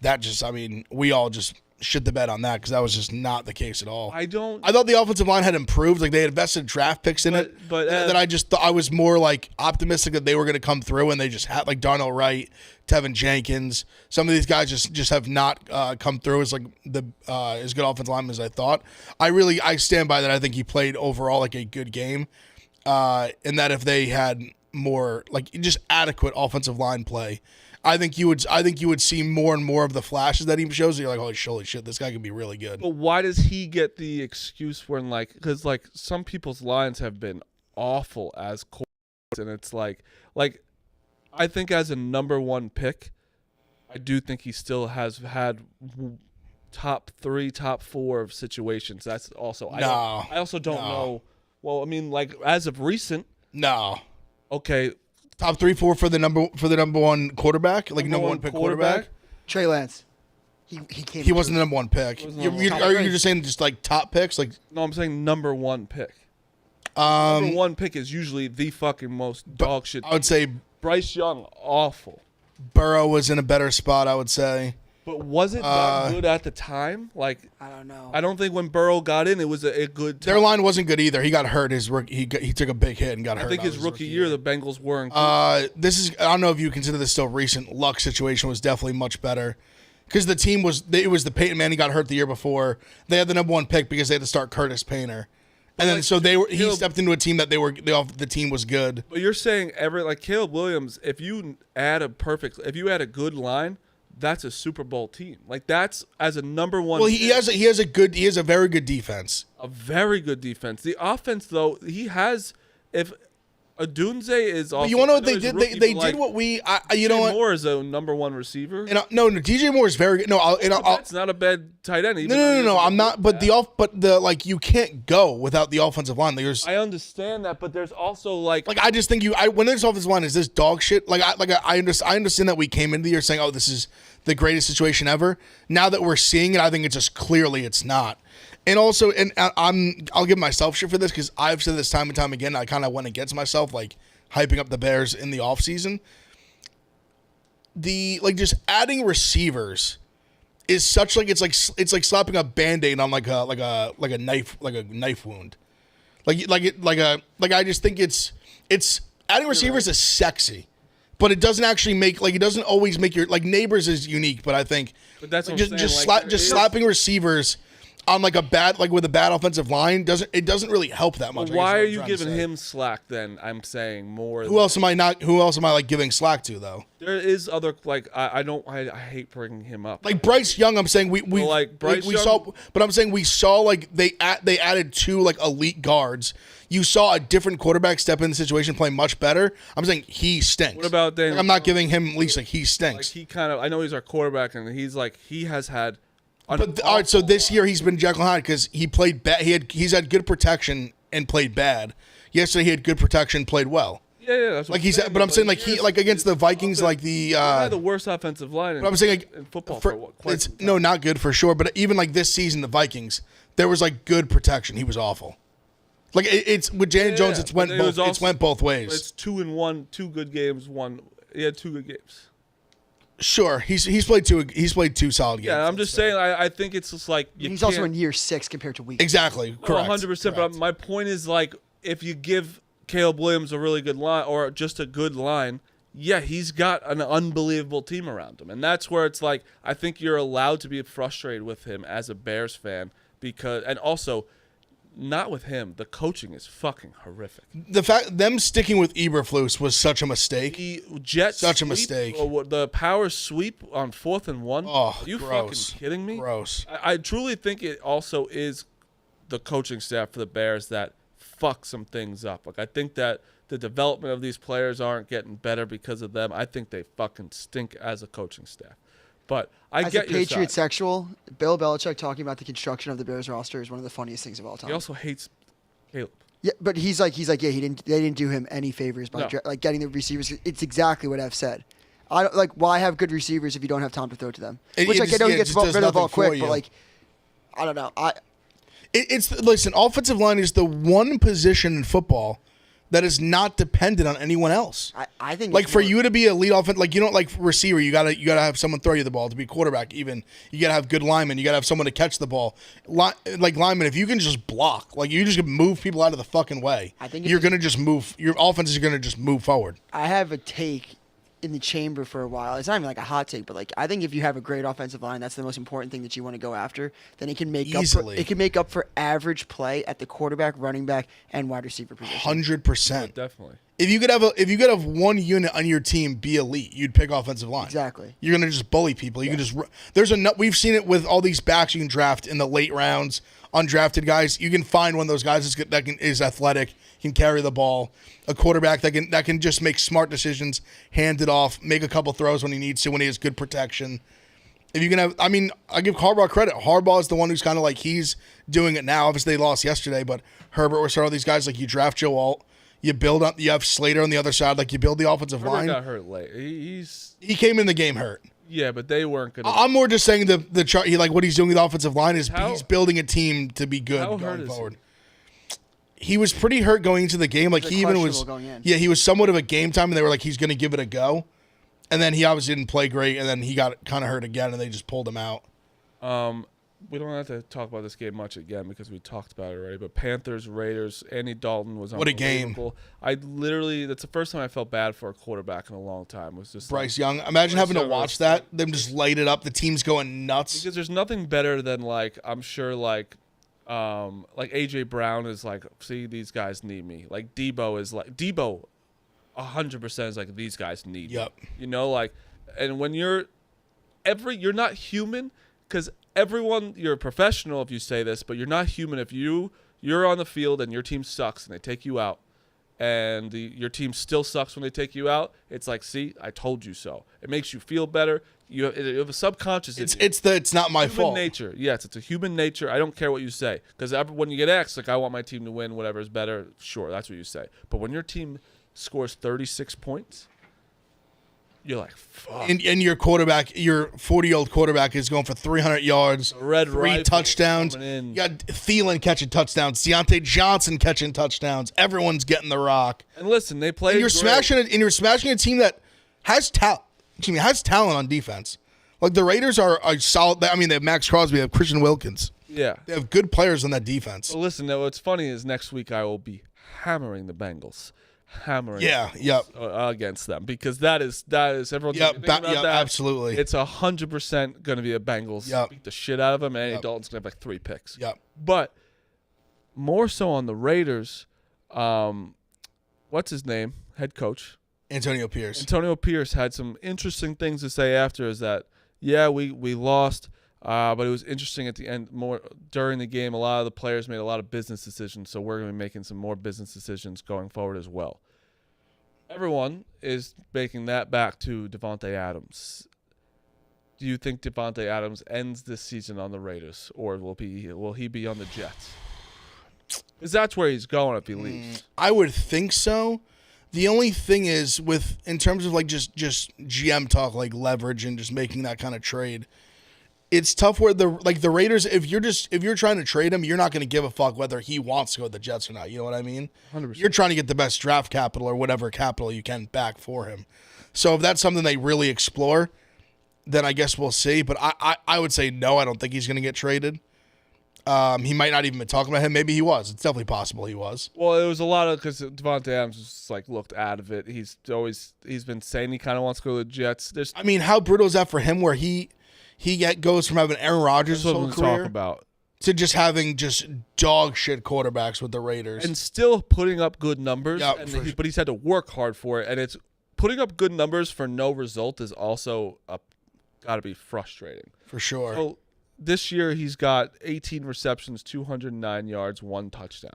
That just, we all just shit the bed on that because that was just not the case at all. I thought the offensive line had improved. Like they had invested draft picks in it. But that I just thought I was more like optimistic that they were going to come through, and they just had like Darnell Wright, Tevin Jenkins. Some of these guys just have not come through as like as good offensive linemen as I thought. I stand by that. I think he played overall like a good game, and that if they had more like just adequate offensive line play, I think you would see more and more of the flashes that he shows. And you're like, holy shit, this guy could be really good. But why does he get the excuse when because some people's lines have been awful as quarterbacks, and it's like I think as a number one pick, I do think he still has had top 3, top 4 of situations. That's also I also don't know. Well, as of recent, no. Okay. Top 3, 4 for the number one quarterback, like number one pick quarterback. Trey Lance. He wasn't the number one pick. You're just saying just like top picks, like no, I'm saying number one pick. Number one pick is usually the fucking most dog shit. I would say Bryce Young, awful. Burrow was in a better spot, I would say. But was it that good at the time? I don't know. I don't think when Burrow got in, it was a good time. Their line wasn't good either. He got hurt. He took a big hit and got hurt. I think his rookie year, the Bengals weren't. I don't know if you consider this still recent. Luck's situation was definitely much better because the team it was the Peyton Manning got hurt the year before. They had the number one pick because they had to start Curtis Painter, And then like, so he Caleb- stepped into a team that the team was good. But you're saying like Caleb Williams, if you add a good line, that's a Super Bowl team. Like that's as a number one. Well, he has a very good defense. A very good defense. The offense, though, he has. If Odunze is also, But you want to know what I they he's did? rookie, They but, did like, what we. You know what? Moore is a number one receiver. And, no, DJ Moore is very good. No, That's not a bad tight end. even though he No. doesn't I'm not. look But bad. you can't go without the offensive line. I understand that, but there's also like I just think when this offensive line is this dog shit. I understand that we came into the year saying, oh, this is the greatest situation ever. Now that we're seeing it, I think it's just clearly it's not. And also, I'll give myself shit for this because I've said this time and time again. I kind of went against myself, like hyping up the Bears in the offseason. Just adding receivers is such it's like slapping a Band-Aid on like a knife wound. I just think it's adding receivers is sexy, but it doesn't actually make it doesn't always make your Neighbors is unique, but I think that's what I'm saying, slapping receivers on with a bad offensive line doesn't really help that much. Why are you giving him slack then? I'm saying more. Who else am I giving slack to though? There is other I hate bringing him up. Like Bryce Young, I'm saying we saw, but I'm saying we saw they added two elite guards. You saw a different quarterback step in the situation, play much better. I'm saying he stinks. What about Daniel? I'm not giving him at least he stinks. I know he's our quarterback, and he has had. But all right, so this year he's been Jekyll and Hyde because he played bad. He's had good protection and played bad. Yesterday he had good protection, played well. Yeah, that's what I'm saying against the Vikings, he had the worst offensive line. I'm saying in football not good for sure. But even this season, the Vikings, there was good protection. He was awful. It's with Daniel Jones, it's went both ways. It's 2-1, 2 good games. He had 2 good games. Sure, he's played two solid games. Yeah, I'm just saying. I think it's just he's also in year 6 compared to week. Exactly, correct. 100%. But my point is if you give Caleb Williams a really good line or just a good line, yeah, he's got an unbelievable team around him, and that's where it's I think you're allowed to be frustrated with him as a Bears fan and also. Not with him. The coaching is fucking horrific. The fact them sticking with Eberflus was such a mistake. The mistake. The power sweep on 4th and 1. Oh, Are you gross. fucking kidding me? Gross. I truly think it also is the coaching staff for the Bears that fuck some things up. I think that the development of these players aren't getting better because of them. I think they fucking stink as a coaching staff. But as a Patriot sexual, Bill Belichick talking about the construction of the Bears roster is one of the funniest things of all time. He also hates Caleb. Yeah, but he's like, yeah, they didn't do him any favors by getting the receivers. It's exactly what I've said. I don't why have good receivers if you don't have time to throw to them? I know he gets rid of the ball quick, but I don't know. Listen, offensive line is the one position in football that is not dependent on anyone else. I think for you to be a lead offense, you don't receiver, you gotta have someone throw you the ball to be quarterback. Even you gotta have good linemen, you gotta have someone to catch the ball. Linemen, if you can just block, you just move people out of the fucking way. I think you're gonna just move. Your offense is gonna just move forward. I have a take in the chamber for a while. It's not even a hot take, but I think if you have a great offensive line, that's the most important thing that you want to go after. Then it can make up for average play at the quarterback, running back, and wide receiver position. 100%, definitely. If you could have one unit on your team be elite, you'd pick offensive line. Exactly. You're gonna just bully people. You can just we've seen it with all these backs you can draft in the late rounds. Undrafted guys, you can find one of those guys that is athletic, can carry the ball, a quarterback that can just make smart decisions, hand it off, make a couple throws when he needs to, when he has good protection. If you can have, I give Harbaugh credit. Harbaugh is the one who's kind of he's doing it now. Obviously, they lost yesterday, but Herbert was all these guys. You draft Joe Alt, you build up, you have Slater on the other side. You build the offensive line. Got hurt late. He came in the game hurt. Yeah, but they weren't good. I'm more just saying the chart. What he's doing with the offensive line is he's building a team to be good going forward. He was pretty hurt going into the game. He even was. Yeah, he was somewhat of a game time, and they were he's going to give it a go, and then he obviously didn't play great, and then he got kind of hurt again, and they just pulled him out. We don't have to talk about this game much again because we talked about it already. But Panthers, Raiders, Andy Dalton was what a game! That's the first time I felt bad for a quarterback in a long time. Was just Bryce Young. Imagine having to watch that. Them just light it up. The team's going nuts because there's nothing better than I'm sure Like AJ Brown is like, see, these guys need me. Like Debo is like 100% is like, these guys need Yep. me. You know, like, and when you're not human, because everyone, you're a professional if you say this, but you're not human if you're on the field and your team sucks and they take you out, and your team still sucks when they take you out. It's like, see, I told you so. It makes you feel better. You have a subconscious. It's not my human fault. nature. Yes, it's a human nature. I don't care what you say, because when you get asked, like, I want my team to win, whatever is better. Sure, that's what you say. But when your team scores 36 points, you're like, fuck. And your quarterback, your 40-year-old quarterback, is going for 300 yards, Red 3 rifle touchdowns. coming in. You got Thielen catching touchdowns, Deontay Johnson catching touchdowns. Everyone's getting the rock. And listen, they played. And you're great. smashing a team that has talent. Has talent on defense. Like the Raiders are solid. I mean, they have Max Crosby, they have Christian Wilkins. Yeah. They have good players on that defense. Well, listen, what's funny is next week I will be hammering the Bengals. Against them, because that is everyone. Absolutely. It's 100% going to be a Bengals beat the shit out of them, and Andy Dalton's going to have like 3 picks. Yep. But more so on the Raiders, what's his name? Head coach Antonio Pierce. Antonio Pierce had some interesting things to say after. Is that we lost, but it was interesting at the end. More during the game, a lot of the players made a lot of business decisions, so we're going to be making some more business decisions going forward as well. Everyone is making that back to Devontae Adams. Do you think Devontae Adams ends this season on the Raiders, or will he be on the Jets? Because that's where he's going if he leaves. I would think so. The only thing is, in terms of like just GM talk, like leverage and just making that kind of trade, it's tough where the Raiders, if you're trying to trade him, you're not going to give a fuck whether he wants to go to the Jets or not. You know what I mean? 100%. You're trying to get the best draft capital or whatever capital you can back for him. So if that's something they really explore, then I guess we'll see. But I would say no. I don't think he's going to get traded. He might not even be talking about him. Maybe he was. It's definitely possible he was. Well, it was a lot of, because Devontae Adams was like looked out of it. He's been saying he kind of wants to go to the Jets. I mean, how brutal is that for him? Where he goes from having Aaron Rodgers his whole career talk about to just having just dog shit quarterbacks with the Raiders and still putting up good numbers. Yeah, but he's had to work hard for it, and it's putting up good numbers for no result is also got to be frustrating for sure. So this year he's got 18 receptions, 209 yards, 1 touchdown.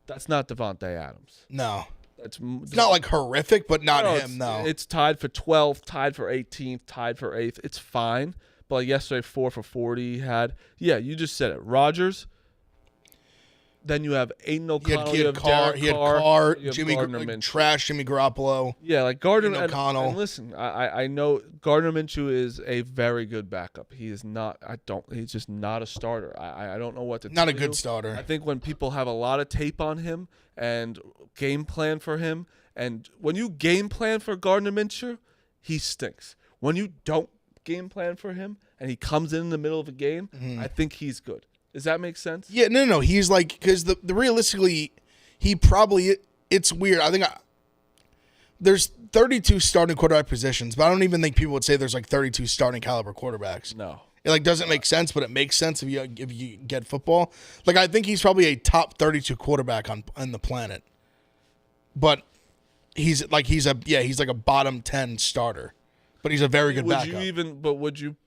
That's not Devontae Adams. No. It's not like horrific, but not him. No, it's tied for 12th, tied for 18th, tied for 8th. It's fine. But like yesterday, 4 for 40 he had. Yeah, you just said it. Rodgers. Then you have Aiden O'Connell. He had Carr, Jimmy Gardner Minshew. Trash Jimmy Garoppolo. Yeah, like Gardner O'Connell. And listen, I know Gardner Minshew is a very good backup. He is not. He's just not a starter. I don't know what to. Not a good starter. I think when people have a lot of tape on him and game plan for him, and when you game plan for Gardner Minshew, he stinks. When you don't game plan for him and he comes in the middle of a game, I think he's good. Does that make sense? Yeah, no. He's like, because the realistically, he probably, it's weird. I think there's 32 starting quarterback positions, but I don't even think people would say there's like 32 starting caliber quarterbacks. No. It like doesn't make sense, but it makes sense if you get football. Like I think he's probably a top 32 quarterback on the planet. But he's like a bottom 10 starter. But he's a very good backup. Would you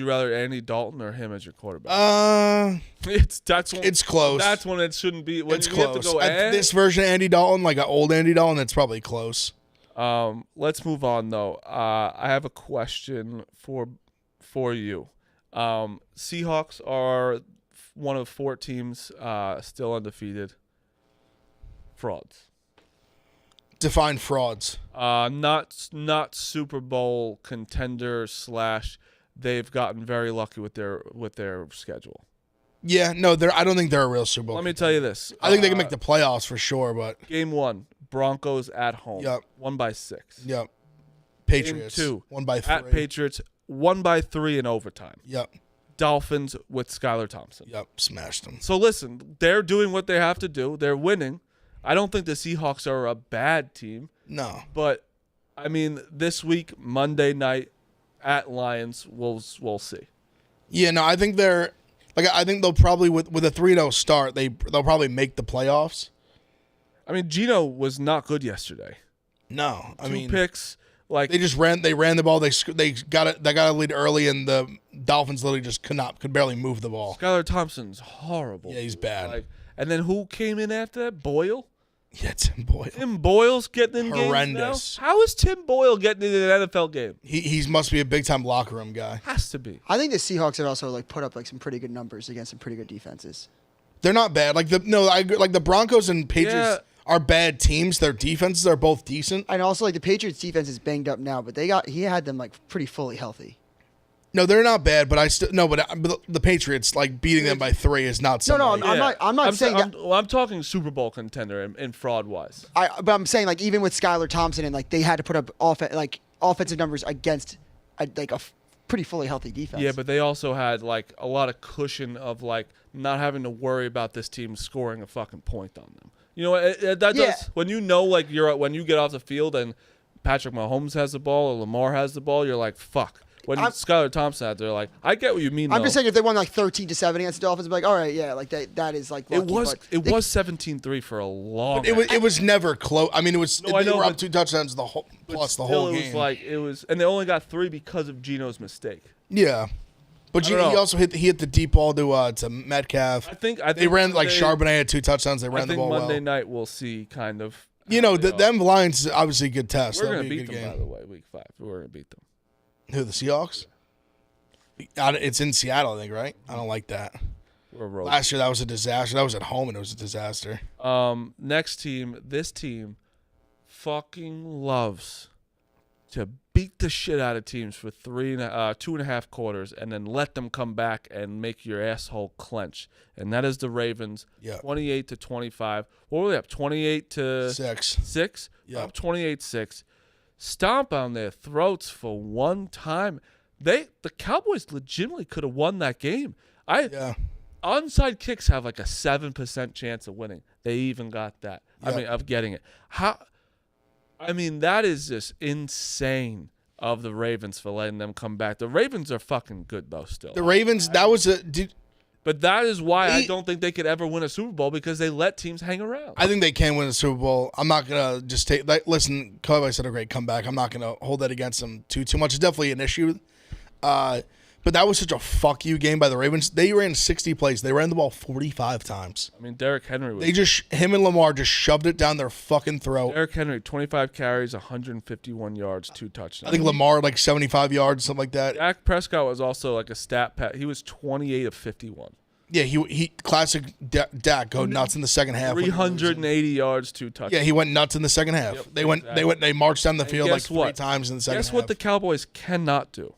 rather Andy Dalton or him as your quarterback? It's close. That's when it shouldn't be. When it's you close. Have to go this version of Andy Dalton, like an old Andy Dalton, it's probably close. Let's move on though. I have a question for you. Seahawks are one of 4 teams still undefeated. Frauds. Define frauds. Not Super Bowl contender / they've gotten very lucky with their schedule. Yeah, no, I don't think they're a real Super Bowl. Let me tell you this. I think they can make the playoffs for sure, but Game 1, Broncos at home. Yep. 1 by 6. Yep. Patriots. Game 2, 1 by 3. At Patriots, 1 by 3 in overtime. Yep. Dolphins with Skylar Thompson. Yep. Smashed them. So listen, they're doing what they have to do. They're winning. I don't think the Seahawks are a bad team. No. But, I mean, this week, Monday night at Lions, we'll see. Yeah, no, I think they're Like I think they'll probably with a 3-0 start, they'll probably make the playoffs. I mean, Geno was not good yesterday. No, I mean Two picks. Like they just ran the ball. They got a lead early, and the Dolphins literally just could barely move the ball. Skylar Thompson's horrible. Yeah, he's bad. Like, and then who came in after that? Boyle. Yeah, Tim Boyle. Tim Boyle's getting in Horrendous. games now? How is Tim Boyle getting in an NFL game? He must be a big time locker room guy. Has to be. I think the Seahawks have also like put up like some pretty good numbers against some pretty good defenses. They're not bad. Like the Broncos and Patriots are bad teams. Their defenses are both decent. And also like the Patriots defense is banged up now, but he had them like pretty fully healthy. No, they're not bad, but but the Patriots like beating them by 3 is not something. No, I'm not saying that. I'm talking Super Bowl contender in fraud wise. But I'm saying like even with Skylar Thompson and like they had to put up offensive numbers against a pretty fully healthy defense. Yeah, but they also had like a lot of cushion of like not having to worry about this team scoring a fucking point on them. You know, that does when you know like when you get off the field and Patrick Mahomes has the ball or Lamar has the ball, you're like fuck. When Skylar Thompson out there, like I get what you mean. I'm just saying if they won like 13-7 against the Dolphins, I'd be like, all right, yeah, like that is like lucky, it was 17-3 for a long. It was never close. I mean, it was they were up 2 touchdowns the whole game. It was and they only got 3 because of Geno's mistake. Yeah, but he also hit the deep ball to Metcalf. I think they ran like Charbonnet had 2 touchdowns. They ran the ball well. Monday night we'll see kind of. You know, them Lions is obviously a good test. We're gonna beat them by the way, week 5. We're gonna beat them. Who, the Seahawks? It's in Seattle, I think, right? I don't like that. Last year, that was a disaster. That was at home, and it was a disaster. Next team, this team fucking loves to beat the shit out of teams for 2.5 quarters and then let them come back and make your asshole clench. And that is the Ravens, 28-25. What were they up, 28-6? Yeah. Up 28-6. Stomp on their throats for one time. The Cowboys legitimately could have won that game. Onside kicks have like a 7% chance of winning. They even got that. I mean, of getting it. That is just insane of the Ravens for letting them come back. The Ravens are fucking good though still. The Ravens, but that is why I don't think they could ever win a Super Bowl because they let teams hang around. I think they can win a Super Bowl. I'm not going to just take listen, Cowboys had a great comeback. I'm not going to hold that against them too much. It's definitely an issue. But that was such a fuck you game by the Ravens. They ran 60 plays. They ran the ball 45 times. I mean, Derrick Henry was... Him and Lamar just shoved it down their fucking throat. Derrick Henry, 25 carries, 151 yards, 2 touchdowns. I think Lamar, like 75 yards, something like that. Dak Prescott was also like a stat pat. He was 28 of 51. Yeah, he classic Dak go nuts in the second half. 380 yards, 2 touchdowns. Yeah, he went nuts in the second half. Yep, they marched down the field like 3 times in the second half. Guess what the Cowboys cannot do?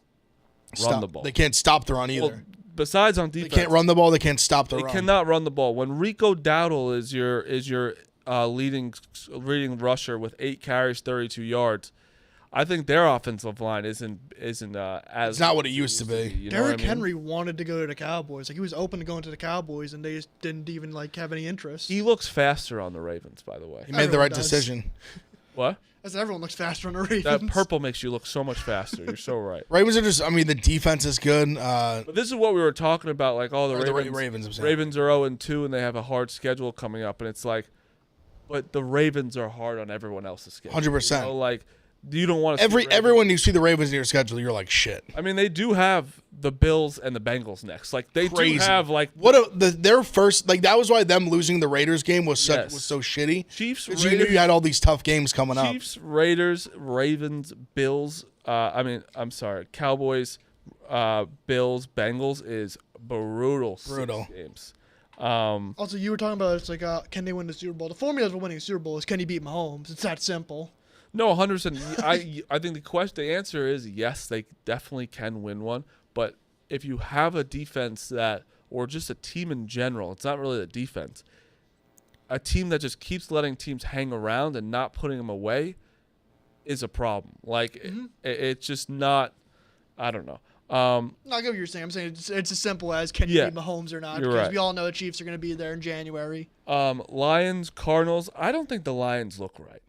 Run the ball. They can't stop the run either. Well, besides on defense, they can't run the ball. They can't stop the run. They cannot run the ball. When Rico Dowdle is your leading rusher with 8 carries, 32 yards, I think their offensive line isn't as. It's not what it used to be. You know what I mean? Henry wanted to go to the Cowboys. Like he was open to going to the Cowboys, and they just didn't even like have any interest. He looks faster on the Ravens, by the way. He made the right decision. What? As everyone looks faster on the Ravens. That purple makes you look so much faster. You're so right. Ravens are just. I mean, the defense is good. But this is what we were talking about. Like all the Ravens. Ravens are 0-2, and they have a hard schedule coming up, and it's like, but the Ravens are hard on everyone else's schedule. 100%. You know, like you don't want to. Everyone you see the Ravens in your schedule, you're like shit. I mean, they do have the Bills and the Bengals next. Like they do have like their first like that was why them losing the Raiders game was so shitty. Chiefs, Raiders, you knew you had all these tough games coming up. Chiefs, Raiders, Ravens, Bills. I'm sorry, Cowboys, Bills, Bengals is brutal. 6 games. Also, you were talking about it's like can they win the Super Bowl? The formula for winning a Super Bowl is can you beat Mahomes? It's that simple. No, 100%. I think the answer is yes, they definitely can win one. But if you have a defense or just a team in general, it's not really the defense, a team that just keeps letting teams hang around and not putting them away is a problem. Like, it's just not, I don't know. I get what you're saying. I'm saying it's as simple as can you beat Mahomes or not? Because right. We all know the Chiefs are going to be there in January. Lions, Cardinals, I don't think the Lions look right.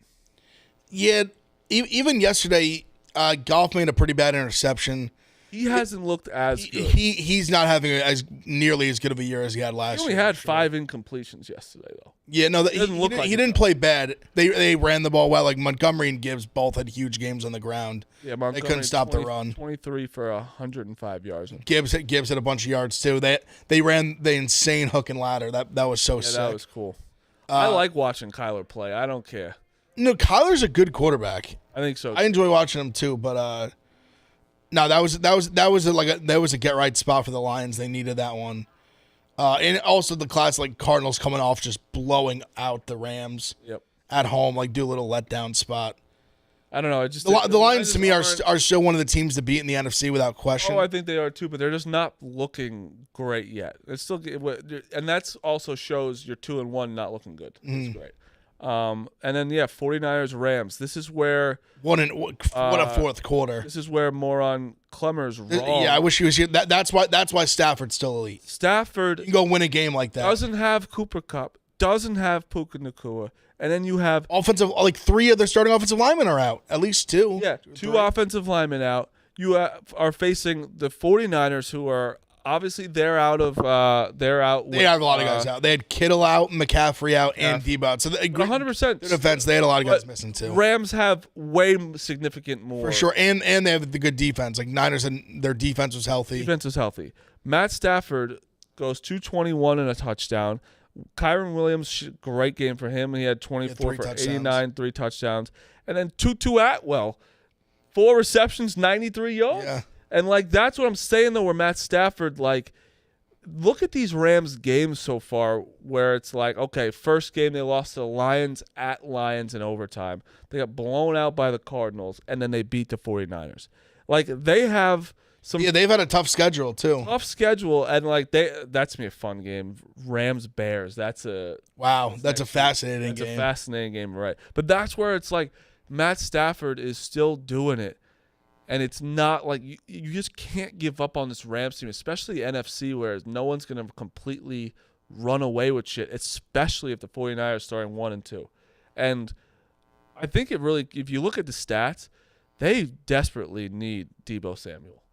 Yeah, even yesterday, Goff made a pretty bad interception. He hasn't looked as good. He's not having as nearly as good of a year as he had last He year. only had 5 incompletions yesterday, though. Yeah, no, he didn't play bad. They ran the ball well. Like Montgomery and Gibbs both had huge games on the ground. Yeah, They couldn't stop the run. 23 for 105 yards. Gibbs had a bunch of yards too. They ran the insane hook and ladder. That was so sick. That was cool. I like watching Kyler play. I don't care. No, Kyler's a good quarterback. I think so. I enjoy watching him too, but no, that was a get right spot for the Lions. They needed that one, and also the class like Cardinals coming off just blowing out the Rams. Yep. At home, like do a little letdown spot. I don't know. It just The Lions to me are still one of the teams to beat in the NFC without question. Oh, I think they are too, but they're just not looking great yet. It's still, and that's also shows you're 2-1, not looking good. That's great. And then 49ers Rams. This is where what a fourth quarter. This is where moron Clemmer's wrong. Yeah, I wish he was here. That's why Stafford's still elite. Stafford You can go win a game like that. doesn't have Cooper Kupp, doesn't have Puka Nacua, and then you have Offensive, like 3 of their starting offensive linemen are out. At least 2. Yeah, 2 offensive linemen out. You are facing the 49ers, who are obviously they're out. They have a lot of guys out. They had Kittle out, McCaffrey out, and Debo out. So 100%. Their defense, they had a lot of guys missing too. Rams have way significant more. For sure, and they have the good defense. Like Niners, and their defense was healthy. Defense is healthy. Matt Stafford goes 221 and a touchdown. Kyron Williams, great game for him. He had 24 for 89, 3 touchdowns. And then Tutu Atwell, 4 receptions, 93 yards. Yeah. And, that's what I'm saying, though, where Matt Stafford, look at these Rams games so far where it's okay, first game they lost to the Lions at Lions in overtime. They got blown out by the Cardinals, and then they beat the 49ers. They have some they've had a tough schedule, too. tough schedule, and, that's going to be a fun game. Rams-Bears, that's a fascinating game. It's a fascinating game, right. But that's where it's Matt Stafford is still doing it. And it's not you just can't give up on this Rams team, especially the NFC, where no one's going to completely run away with shit, especially if the 49ers are starting 1-2. And I think it really, if you look at the stats, they desperately need Deebo Samuel.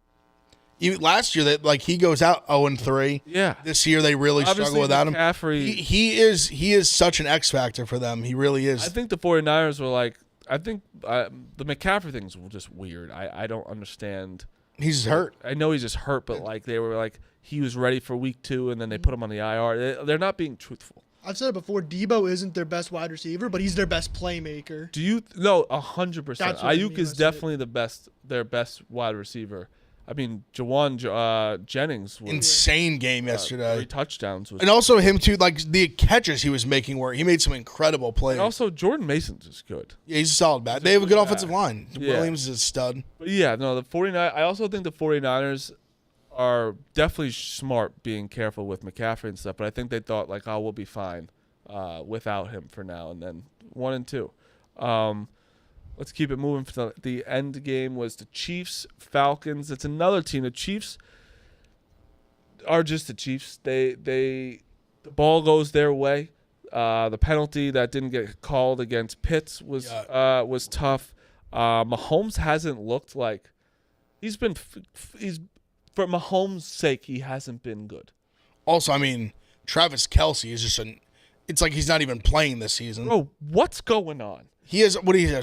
Last year, that he goes out 0-3. Yeah. This year, they really struggle without him. McCaffrey, He is such an X factor for them. He really is. I think the 49ers were I think the McCaffrey thing's just weird. I don't understand. He's hurt. I know he's just hurt, but they were he was ready for week 2, and then they put him on the IR. They're not being truthful. I've said it before. Debo isn't their best wide receiver, but he's their best playmaker. Do you? No, 100%. That's what I Ayuk mean is by definitely their best wide receiver. I mean, Jawan Jennings was Insane game 3 yesterday. touchdowns. And also him, too, the catches he was making where he made some incredible plays. And also, Jordan Mason's is good. Yeah, he's a solid bat. They have a good offensive line. Yeah. Williams is a stud. But yeah, no, the 49ers. I also think the 49ers are definitely smart being careful with McCaffrey and stuff, but I think they thought, we'll be fine without him for now. And then 1-2. Let's keep it moving. For the end game was the Chiefs-Falcons. It's another team. The Chiefs are just the Chiefs. The ball goes their way. The penalty that didn't get called against Pitts was tough. Mahomes hasn't looked like he's for Mahomes' sake, he hasn't been good. Also, I mean, Travis Kelce is just it's like he's not even playing this season. Bro, what's going on? He has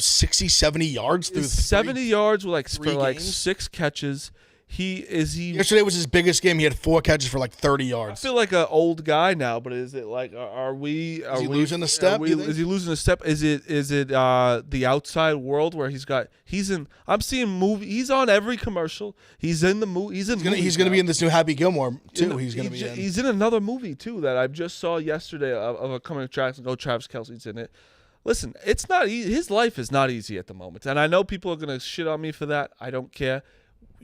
60, 70 yards through 70 yards with three for games? 6 catches. Yesterday was his biggest game. He had 4 catches for 30 I yards. feel like an old guy now, but is it are we Is he losing a step? Is he losing a step? Is it the outside world where I'm seeing movie. He's on every commercial. He's in the movie. He's gonna be in this new Happy Gilmore too. He's in another movie too that I just saw yesterday of a coming attraction. Travis Kelce's in it. Listen, it's not easy. His life is not easy at the moment, and I know people are gonna shit on me for that. I don't care.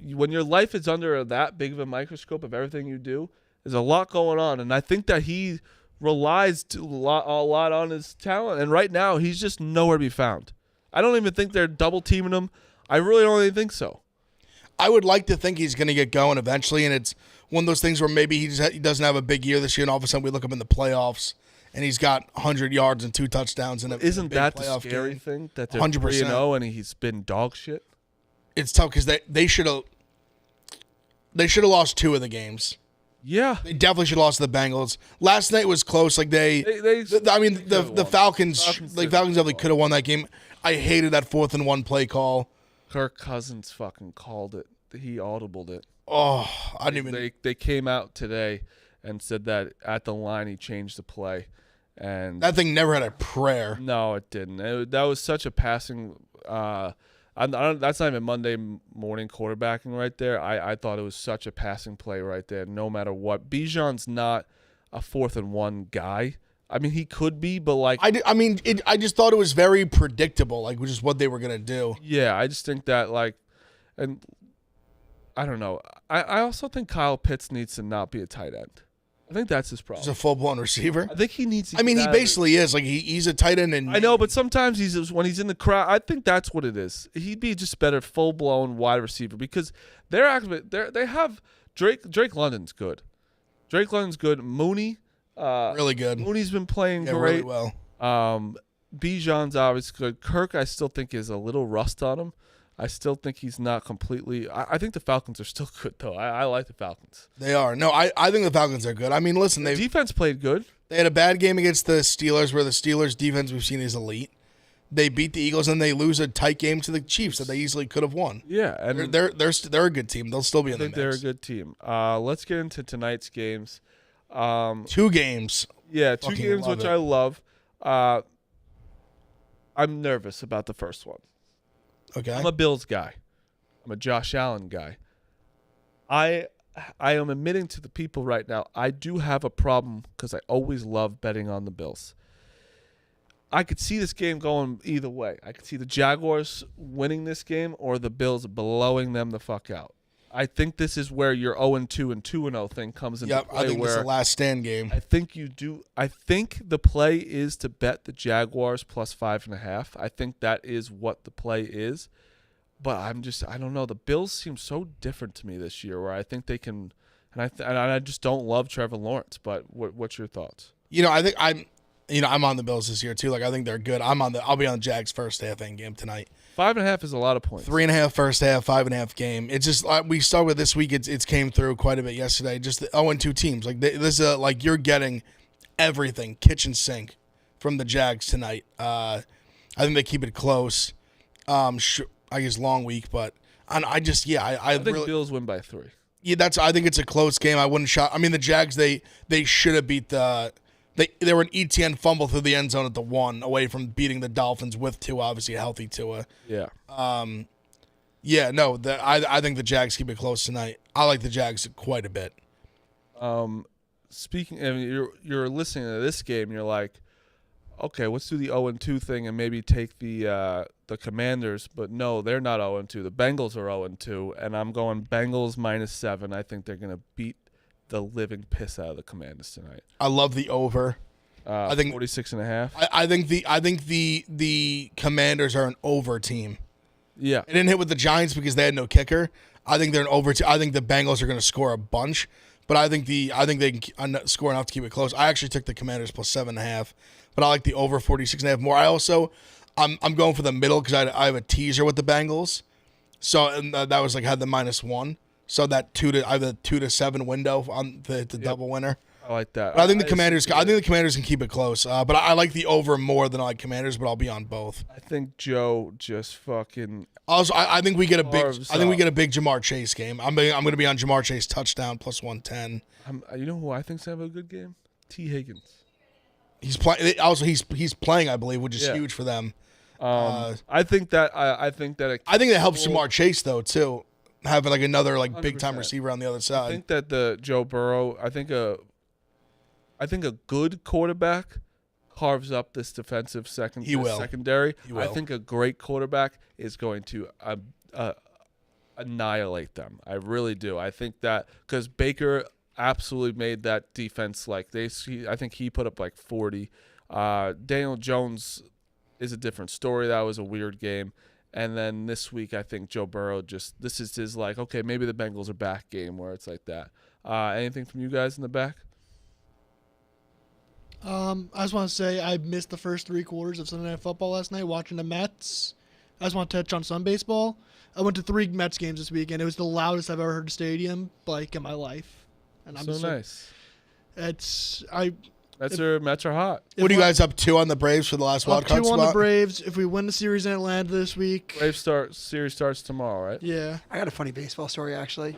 When your life is under that big of a microscope of everything you do, there's a lot going on, and I think that he relies a lot on his talent, and right now he's just nowhere to be found. I don't even think they're double teaming him. I really don't even think so. I would like to think he's going to get going eventually, and it's one of those things where maybe he doesn't have a big year this year, and all of a sudden we look up in the playoffs, and he's got 100 yards and 2 touchdowns. Isn't that the scary thing? That they're 100%. 3-0 and he's been dog shit? It's tough because they should have. They should have lost 2 of the games. Yeah. They definitely should have lost to the Bengals. Last night was close. Like the Falcons definitely could have won that game. I hated that 4th and 1 play call. Kirk Cousins fucking called it. He audibled it. Oh, I didn't even. They came out today and said that at the line he changed the play, and That thing never had a prayer. no, it didn't. That was such a passing. That's not even Monday morning quarterbacking right there. I thought it was such a passing play right there. No matter what, Bijan's not a 4th and 1 guy. I mean, he could be, but like I just thought it was very predictable, like which is what they were gonna do. yeah, I just think that like, and I don't know. I also think Kyle Pitts needs to not be a tight end. I think that's his He's problem. a full blown receiver. I think he needs to. I mean, get he out of it. basically is. Like he's a tight end, and I know, but sometimes when he's in the crowd, I think that's what it is. He'd be just better full blown wide receiver because they have Drake London's good. Drake London's good. Mooney, really good. Mooney's been playing Yeah, great. really well. Bijan's obviously good. Kirk, I still think is a little rust on him. I still think he's not completely. I think the Falcons are still good though. I like the Falcons. They are. No, I think the Falcons are good. I mean, listen, The defense played good. they had a bad game against the Steelers, where the Steelers' defense we've seen is elite. They beat the Eagles, and they lose a tight game to the Chiefs that they easily could have won. Yeah, and They're a good team. They'll still be I in the think mix. they're a good team. Let's get into tonight's games. 2 games. Yeah, 2 Fucking games love which it. I love. I'm nervous about the first one. Okay. I'm a Bills guy. I'm a Josh Allen guy. I am admitting to the people right now, I do have a problem because I always love betting on the Bills. I could see this game going either way. I could see the Jaguars winning this game or the Bills blowing them the fuck out. I think this is where your 0-2 and 2-0 thing comes into Yep, play. I think this is where the last stand game. I think you do. I think the play is to bet the Jaguars plus 5.5. I think that is what the play is. But I don't know. The Bills seem so different to me this year, where I think they can, and I just don't love Trevor Lawrence. But what's your thoughts? I think I'm on the Bills this year too. Like I think they're good. I'll be on the Jags first half end game tonight. 5.5 is a lot of points. 3.5 first half, 5.5 game. It's just we start with this week. It's came through quite a bit yesterday. Just the 0-2 teams. Like this is like you're getting everything kitchen sink from the Jags tonight. I think they keep it close. I guess long week, but I think really Bills win by 3. yeah. I think it's a close game. I wouldn't shot. I mean the Jags they should have beat the. They were an ETN fumble through the end zone at the 1 away from beating the Dolphins with Tua, obviously a healthy Tua. Yeah. Yeah, no, I think the Jags keep it close tonight. I like the Jags quite a bit. Speaking, I mean, you're listening to this game, you're like, okay, let's do the 0-2 thing and maybe take the Commanders, but no, they're not 0-2. The Bengals are 0-2, and I'm going Bengals -7. I think they're gonna beat the living piss out of the Commanders tonight. I love the over. I think 46.5. I think the Commanders are an over team. Yeah. It didn't hit with the Giants because they had no kicker. I think they're an over team. I think the Bengals are going to score a bunch, but I think they can score enough to keep it close. I actually took the Commanders plus 7.5, but I like the over 46.5 more. I'm going for the middle because I have a teaser with the Bengals, so and that was like had the -1. So that I have the 2 to 7 window on the double winner. I like that. But I think the Commanders can keep it close. But I like the over more than I like Commanders. But I'll be on both. I think Joe just fucking. Also, I think we get a big. Carves I think we up. get a big Jamar Chase game. I'm going to be on Jamar Chase touchdown plus 110. You know who I think's gonna have a good game? T. Higgins. He's playing. Also, he's playing. I believe, which is Yeah. huge for them. I think that. I think that. I think that helps Jamar Chase though too, having like another like big time 100%. receiver on the other I side. think that the Joe Burrow. I think a good quarterback carves up this defensive secondary. He will. I think a great quarterback is going to annihilate them. I really do. I think that because Baker absolutely made that defense I think he put up like 40. Daniel Jones is a different story. That was a weird game. And then this week, I think Joe Burrow this is his like, okay, maybe the Bengals are back game where it's like that. Anything from you guys in the back? I just want to say I missed the first 3 quarters of Sunday Night Football last night watching the Mets. I just want to touch on some baseball. I went to 3 Mets games this weekend. It was the loudest I've ever heard a stadium in my life. And I'm So just nice. Mets are hot. What are you guys up to on the Braves for the last wild Up card 2 on spot? the Braves. If we win the series in Atlanta this week, Series starts tomorrow, right? yeah. I got a funny baseball story, actually.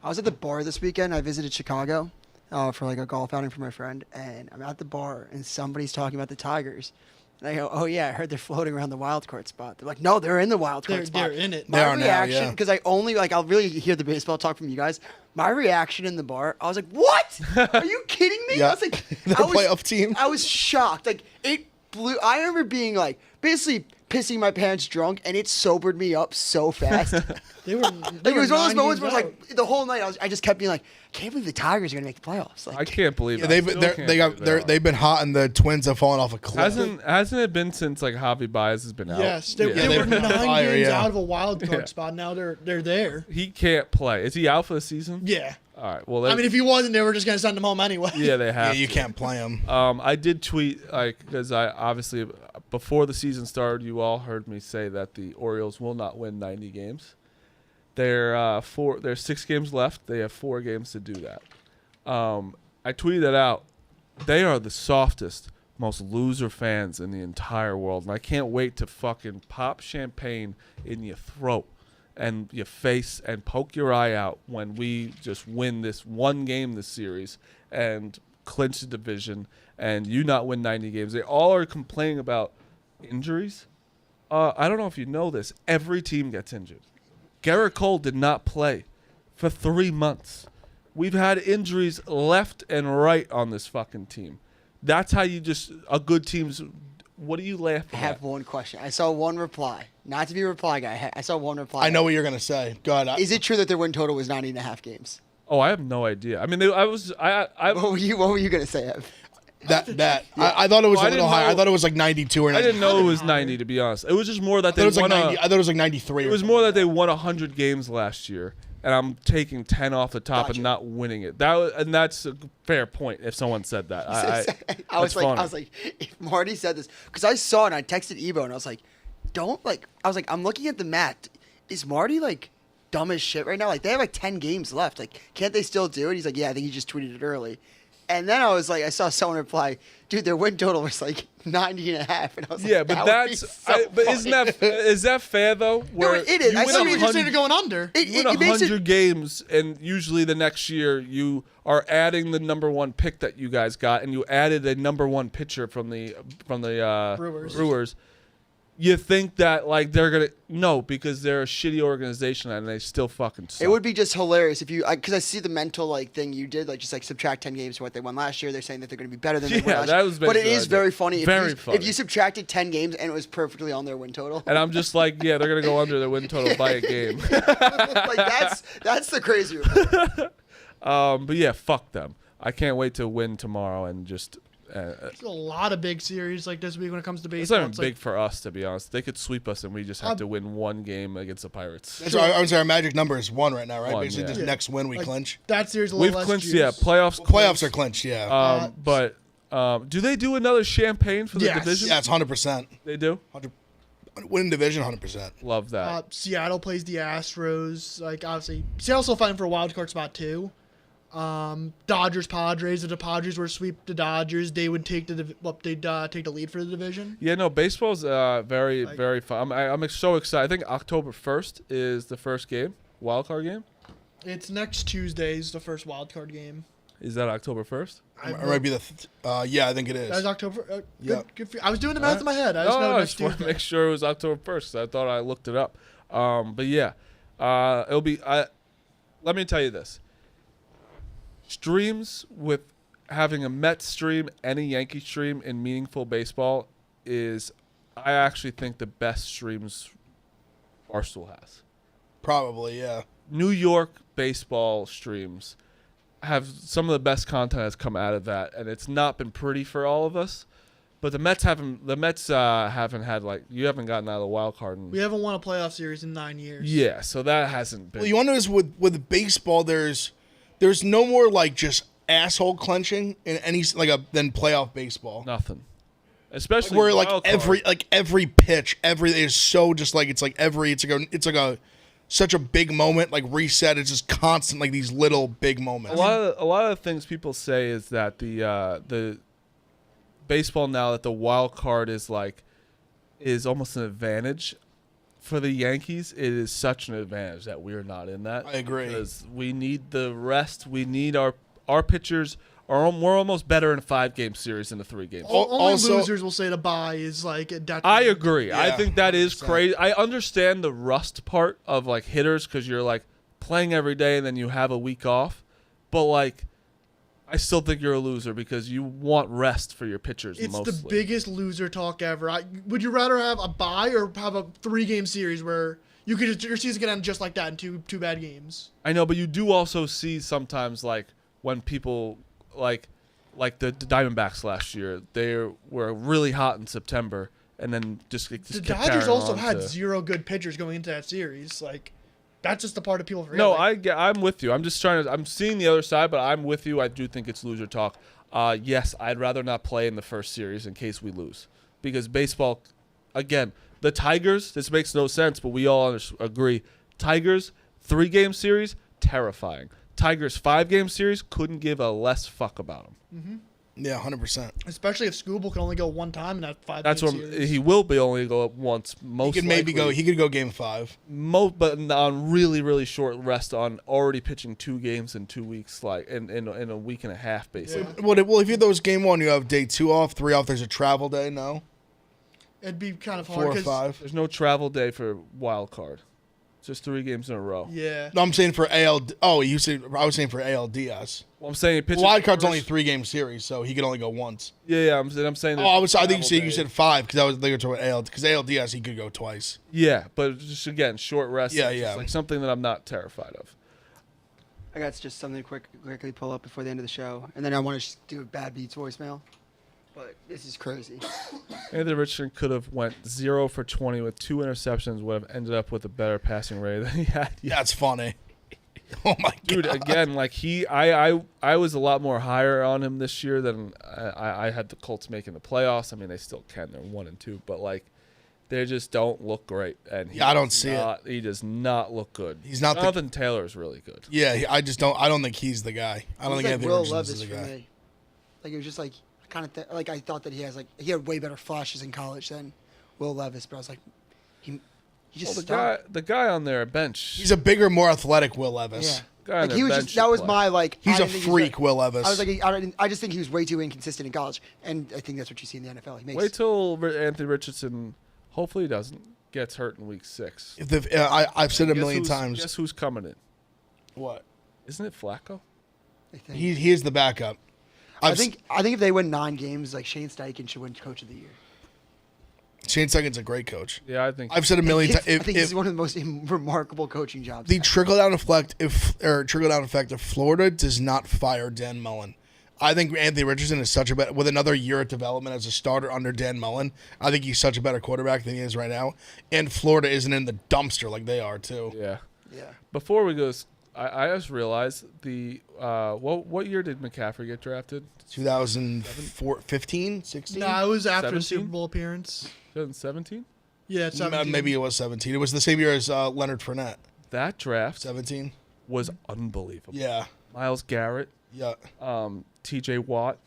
I was at the bar this weekend. I visited Chicago for like a golf outing for my friend, and I'm at the bar, and somebody's talking about the Tigers. And I go, oh, yeah, I heard they're floating around the wild card spot. They're like, no, they're in the wild card spot. They're in it. They My are now, reaction, yeah. because I'll really hear the baseball talk from you guys. My reaction in the bar, I was like, what? Are you kidding me? Yeah. I was like, They're a playoff team. I was shocked. Like, it blew. I remember being like, basically pissing my pants drunk, and it sobered me up so fast. They were. Like, it was one of those moments where, like, the whole night I just kept being like, I can't believe the Tigers are gonna make the playoffs. Like, I can't believe it. They've been hot, and the Twins have fallen off a cliff. Hasn't it been since like Javi Baez has been out? Yes, they they've were been 9 on fire, games yeah. out of a wild card Yeah. spot. Now they're there. He can't play. Is he out for the season? Yeah. All right. Well, I mean, if he wasn't, they were just gonna send him home anyway. yeah, they Yeah, have. you to. can't play them. I did tweet because I obviously before the season started, you all heard me say that the Orioles will not win 90 games. There's 6 games left. They have 4 games to do that. I tweeted that out. They are the softest, most loser fans in the entire world, and I can't wait to fucking pop champagne in your throat and your face and poke your eye out when we just win this one game this series and clinch the division and you not win 90 games. They all are complaining about injuries. I don't know if you know this. Every team gets injured. Garrett Cole did not play for 3 months. We've had injuries left and right on this fucking team. That's how you just a good team's. What are you laughing I at? have one question. I saw one reply. Not to be a reply guy. I saw one reply. I know what you're gonna say. Go ahead. Is it true that their win total was 90.5 games? Oh, I have no idea. I mean, I What were you gonna say, Ev? I thought it was Well, I a little didn't higher. know- I thought it was like 92 or 90. I didn't know it was 90 to be honest. It was just more that I thought they it was like won 90. I thought it was like 93. It was more that they won 100 games last year, and I'm taking 10 off the top Gotcha. and not winning it. That's a fair point. If someone said that, I was that's funny. like, if Marty said this, because I saw it and I texted Ebo and I was like, I'm looking at the mat. Is Marty like dumb as shit right now? Like they have like 10 games left. Like can't they still do it? He's like, yeah, I think he just tweeted it early. And then I was like, I saw someone reply, dude, their win total was like 90.5. And I was like, Yeah, but that would be so but isn't funny. is that fair though? Where it is. you I win saw So what we you just 100 started going under. It win makes 100 it. games, and usually the next year you are adding the number 1 pick that you guys got, and you added a number 1 pitcher from the Brewers. You think that like they're gonna because they're a shitty organization and they still fucking suck. It would be just hilarious if you, because I see the mental like thing you did, like just like subtract 10 games from what they won last year. They're saying that they're going to be better than they won Yeah, last that year. was But it basically is what I very did. funny. Very If funny. you subtracted 10 games and it was perfectly on their win total. And I'm just like, yeah, they're gonna go under their win total by a game. Like that's the crazier part. But yeah, fuck them. I can't wait to win tomorrow and just. There's a lot of big series like this week when it comes to It's baseball. not even It's big for us, to be honest. They could sweep us, and we just have to win 1 game against the Pirates. That's why I would say our magic number is 1 right now, right? 1, Basically, yeah. just next win we like, clinch. that series a We've little less clinched, juice. yeah, playoffs. Playoffs are clinched, yeah. But do they do another champagne for the Yes. division? Yeah, it's 100%. They do. Win division, 100%. Love that. Seattle plays the Astros. Like obviously, Seattle's still fighting for a wild card spot too. Dodgers, Padres. If the Padres were to sweep the Dodgers, they would take they'd take the lead for the division. Yeah, no, baseball's very, Like- very fun. I'm so excited. I think October 1st is the first game, wild card game. It's next Tuesday's the first wild card game. Is that October 1st? It might be yeah, I think it That was is. October. Yeah. Good I was doing the math in my head. I just know I next just want to Tuesday. make sure it was October 1st. 'Cause I thought I looked it up. But yeah, it'll be. Let me tell you this. Streams with having a Mets stream and a Yankee stream in meaningful baseball is, I actually think, the best streams Barstool has. Probably, yeah. New York baseball streams have some of the best content has come out of that, and it's not been pretty for all of us. But the Mets haven't had you haven't gotten out of the wild card. We haven't won a playoff series in 9 years. Yeah, so that hasn't been. Well, you want to notice with baseball, there's no more like just asshole clenching in any than playoff baseball. Nothing. especially where like wild card. every pitch, everything is so just like it's like a such a big moment, like reset. It's just constant, like these little big moments. A lot of the things people say is that the baseball now that the wild card is almost an advantage for the Yankees. It is such an advantage that we're not in that. I agree. Because we need the rest. We need our pitchers. We're almost better in a 5-game series than a 3-game series. Only Also- losers will say to buy is like a detriment. I agree. I Yeah, think that is 100%. crazy. I understand the rust part of like hitters because you're like playing every day and then you have a week off. But like, I still think you're a loser because you want rest for your pitchers. It's mostly. the biggest loser talk ever. Would you rather have a bye or have a 3-game series where you could just, your season could end just like that in two bad games? I know, but you do also see sometimes like when people like the Diamondbacks last year, they were really hot in September and then just The kept Dodgers carrying also on had to- 0 good pitchers going into that series. Like, that's just the part of people forget. No, Like, I'm with you. I'm just I'm seeing the other side, but I'm with you. I do think it's loser talk. Yes, I'd rather not play in the first series in case we lose. Because baseball, again, the Tigers, this makes no sense, but we all agree. Tigers, 3-game series, terrifying. Tigers, 5-game series, couldn't give a less fuck about them. Yeah, 100%. especially if Scooble can only go one time in that 5-game That's what series. he will be only go up once. Most He could maybe likely. go. He could go game 5. But on really, really short rest on already pitching 2 games in 2 weeks, like in a week and a half, basically. Well, if you have those game 1, you have day 2 off, 3 off. There's a travel day. No, It'd be kind of 4 hard. or 'cause- 5. There's no travel day for wild card. It's just 3 games in a row. Yeah. No, I'm saying for AL. Oh, you said I was saying for ALDS. Well, I'm saying pitching Wild card's first- only 3-game series, so he could only go once. Yeah, I'm saying. Oh, I think you travel said day. 5 because I was thinking about AL because ALDS he could go twice. Yeah, but just again, short rest. Yeah, is just yeah. like something that I'm not terrified of. I got just something to quickly pull up before the end of the show, and then I want to just do a bad beats voicemail. But this is crazy. Anthony Richardson could have went 0 for 20 with 2 interceptions. Would have ended up with a better passing rate than he had. That's funny. Oh my Dude, god, again, like I was a lot more higher on him this year than I had the Colts making the playoffs. I mean, they still can. They're 1-2, but like they just don't look great. And Yeah, I don't see it. He does not look good. He's not the- Jonathan Taylor is really good. Yeah, I just don't. I don't think he's the guy. I don't He's think like Anthony Will Richardson's Levis the for guy. me. Like it was just like kind of like I thought that he had way better flashes in college than Will Levis, but I was like, he just Well, stunk. the guy on their bench. He's a bigger, more athletic Will Levis. Yeah. Guy on Like their he was bench just that should was play. my like. He's I a didn't think he was freak, Will Levis. I was like, I just think he was way too inconsistent in college, and I think that's what you see in the NFL. He makes Wait till Anthony Richardson. Hopefully, he doesn't gets hurt in week 6. I've said it a million Guess times. Guess who's coming in? What? Isn't it Flacco? I think. He is the backup. I think if they win 9 games, like Shane Steichen should win Coach of the Year. Shane Steichen's a great coach. Yeah, I think. I've said a million times. I think this is one of the most remarkable coaching jobs. The ever. trickle down effect, if Florida does not fire Dan Mullen, I think Anthony Richardson is such a better with another year of development as a starter under Dan Mullen. I think he's such a better quarterback than he is right now, and Florida isn't in the dumpster like they are too. Yeah. Yeah. Before we go, I just realized the what year did McCaffrey get drafted? 2015, 16. Nah, it was after the 17? Super Bowl appearance. 2017. Yeah, it's 17. Maybe it was 17. It was the same year as Leonard Fournette. That draft 17. was unbelievable. Yeah. Miles Garrett, Yeah. T.J. Watt.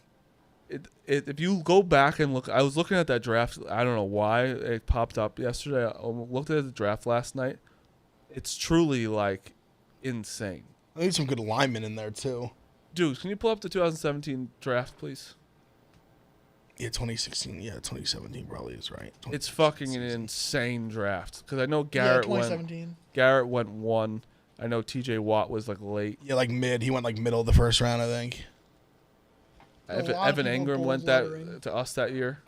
If you go back and look, I was looking at that draft. I don't know why it popped up yesterday. I looked at the draft last night. It's truly like insane. I need some good linemen in there too. Dude, can you pull up the 2017 draft, please? Yeah, 2016. Yeah, 2017 probably is right. It's fucking an insane draft because I know Yeah, Garrett went 2017. 1. I know T.J. Watt was like late. Yeah, like mid. He went like middle of the first round, I think. A lot of Evan people Ingram pulled went lettering. to us that year.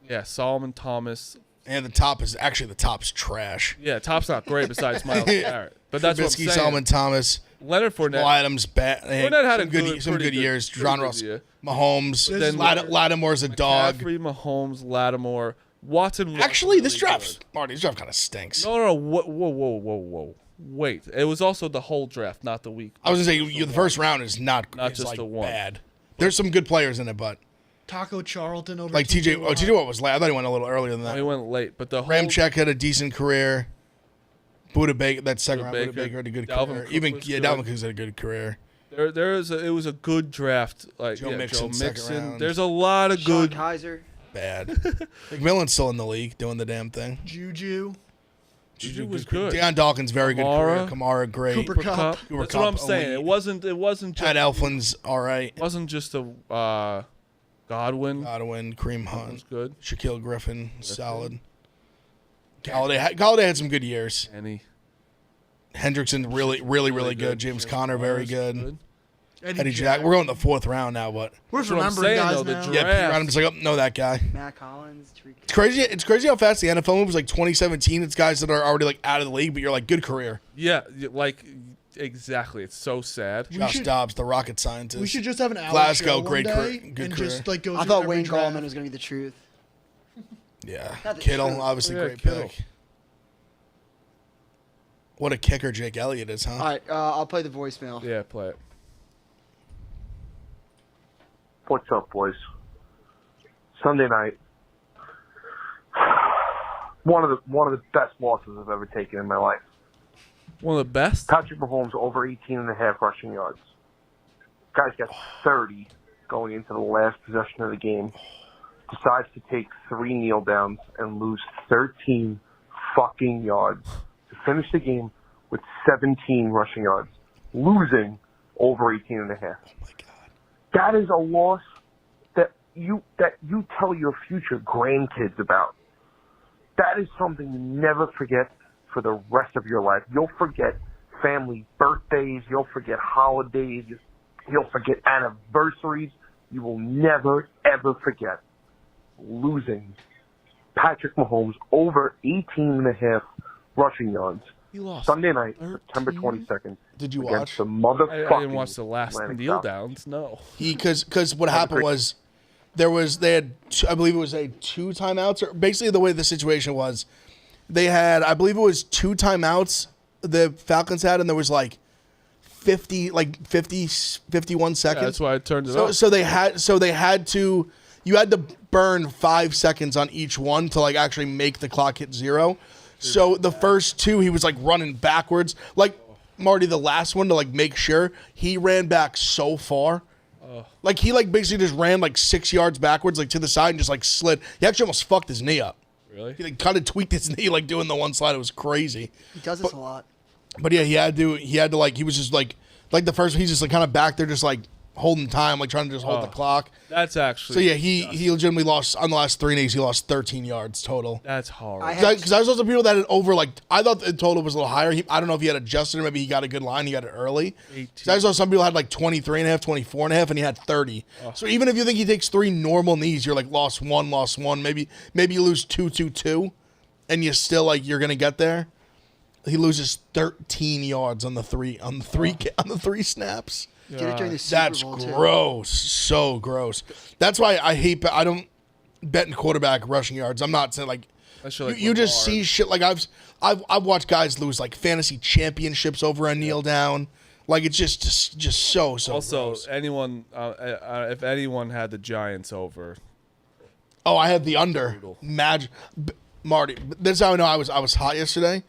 Yeah, Solomon Thomas. And the top's trash. Yeah, top's not great besides Miles Garrett, but that's what I'm Trubisky, saying. Solomon Thomas, Leonard Fournette. Jamal Adams, Fournette had some good years. pretty John good Ross, year. Mahomes, Then Lattimore's a dog. McCaffrey, Mahomes, Lattimore, Watson. was Actually, this really draft, good. Marty, this draft kind of stinks. No. Whoa. Wait, it was also the whole draft, not the week. I was gonna say the first round is not Not it's just like the one. bad. There's some good players in it, but Taco Charlton over Like TJ. Oh, TJ Watt was late. I thought he went a little earlier than He that. went late, but the whole Ramczyk had a decent career. Buda Baker, that second round, Buda Baker, Baker had a good Dalvin career. Cook Even was yeah, good. Dalvin Cook's had a good career. it was a good draft. Like Joe Joe Mixon, second Mixon. round. There's a lot of Sean good. Kaiser. Bad. McMillan's still in the league doing the damn thing. Juju. Juju was good. Deion Dawkins very good career. Kamara great. Cooper Cooper Kupp. Kupp. Cooper That's what I'm Kupp, saying. elite. It wasn't just Pat Elflin's all right. wasn't just a Godwin Godwin, Kareem was Hunt, good. Shaquille Griffin, solid. Galladay had some good years. Any Hendrickson really good. James Conner very good. Eddie Jack. We're going to the fourth round now, but We're That's what I'm remembering saying, guys though, the now. draft- yeah, Pete Ryan, I'm just like, oh, know that guy. Matt Collins. Tariq. It's crazy. It's crazy how fast the NFL moves. Like 2017, it's guys that are already like out of the league, but you're like good career. Yeah, like exactly. It's so sad. Josh should- Dobbs, the rocket scientist. We should just have an hour Glasgow, show one great day career- good and career. just like go. I through thought every Wayne draft. Gallman was going to be the truth. Yeah, Not the Kittle, truth. obviously Yeah, great Kittle. pick. What a kicker Jake Elliott is, huh? All right, I'll play the voicemail. Yeah, play it. What's up, boys? Sunday night. One of the best losses I've ever taken in my life. One of the best. Patrick Mahomes over 18.5 rushing yards. Guys got 30 going into the last possession of the game. Decides to take 3 kneel downs and lose 13 fucking yards to finish the game with 17 rushing yards, losing over 18.5. Oh my God. That is a loss that you tell your future grandkids about. That is something you never forget for the rest of your life. You'll forget family birthdays. You'll forget holidays. You'll forget anniversaries. You will never, ever forget losing Patrick Mahomes over 18.5 rushing yards He lost. Sunday night, 13? September 22nd. Did you against watch? the motherfucking I didn't watch the last Atlantic kneel Falcons. downs. No. Because what happened was they had I believe it was 2 timeouts, or basically the way the situation was, they had, I believe it was 2 timeouts the Falcons had, and there was like 51 seconds. Yeah, that's why I turned it So, off. so they had to, you had to burn 5 seconds on each one to like actually make the clock hit 0. So the first 2 he was like running backwards, like Marty, the last one, to like make sure, he ran back so far. Like he like basically just ran like 6 yards backwards, like to the side, and just like slid. He actually almost fucked his knee up. Really? He like kind of tweaked his knee like doing the one slide. It was crazy. He does this a lot. But yeah, he had to like, he was just like the first, he's just like kind of back there just like holding time, like trying to just hold the clock. That's So actually. yeah, he legitimately lost on the last 3 knees. He lost 13 yards total. That's horrible. Because I was also people that had over, like, I thought the total was a little higher. I don't know if he had adjusted or maybe he got a good line. He got it early. 18. So I saw some people had like 23.5, 24.5, and he had 30. So even if you think he takes 3 normal knees, you're like lost one. Maybe you lose 2, and you still like you're gonna get there. He loses 13 yards on the three snaps. He did it during the Super That's Bowl, too. gross. So gross. That's why I don't bet in quarterback rushing yards. I'm not saying like That shit like you just Lamar. see shit like I've watched guys lose like fantasy championships over a kneel down. Like it's just so Also, gross. anyone, if anyone had the Giants over, Oh, I had the under. Brutal. Marty, this is how I know I was hot yesterday.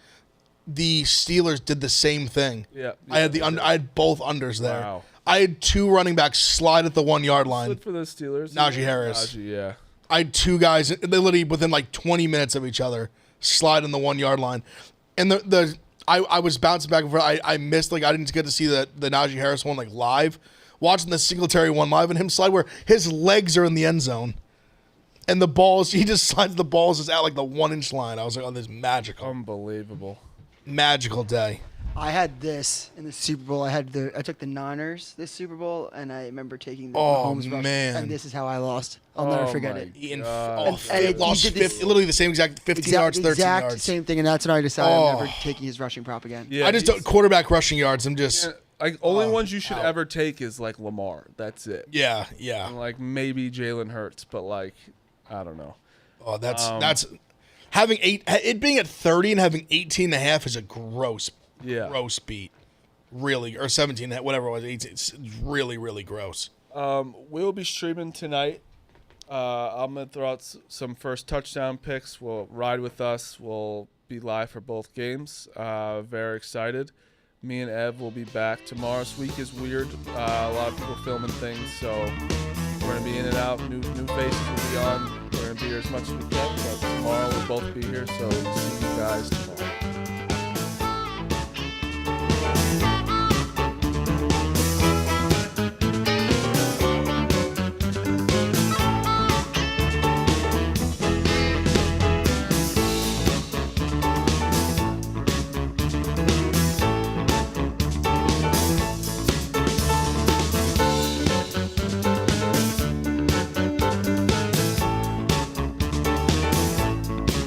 The Steelers did the same thing. Yeah, I had the under. I had both unders there. Wow. I had 2 running backs slide at the 1 yard line. good for the Steelers. Najee Harris. Najee, yeah. I had 2 guys, they literally within like 20 minutes of each other, slide on the 1 yard line. And I was bouncing back and forth. I missed, like, I didn't get to see the Najee Harris one like live. Watching the Singletary one live and him slide where his legs are in the end zone. And the balls, he just slides the balls just at like the 1 inch line. I was like, oh, this is magical. Unbelievable. Magical day. I had this in the Super Bowl. I took the Niners this Super Bowl, and I remember taking the Oh, Mahomes rush, man. and this is how I lost. I'll never Oh, forget my it. Eating, God. And lost he did this- 50, literally the same exact 15 yards, 13 exact yards. same thing, and that's when I decided I'm Oh. never taking his rushing prop again. Yeah, I just don't, quarterback rushing yards. I'm just, Like only ones you should ever take is like Lamar. That's it. yeah. And like maybe Jalen Hurts, but like I don't know. Oh, that's having it being at 30 and having 18.5 is a gross beat. Really, or 17, whatever it was, 18. It's really, really gross. We'll be streaming tonight I'm gonna throw out some first touchdown picks. Will ride with us. We'll be live for both games. Very excited. Me and Ev will be back tomorrow. This week is weird. A lot of people filming things, so we're gonna be in and out. New faces will be on. We're gonna be here as much as we can. But tomorrow we'll both be here. So see you guys tomorrow.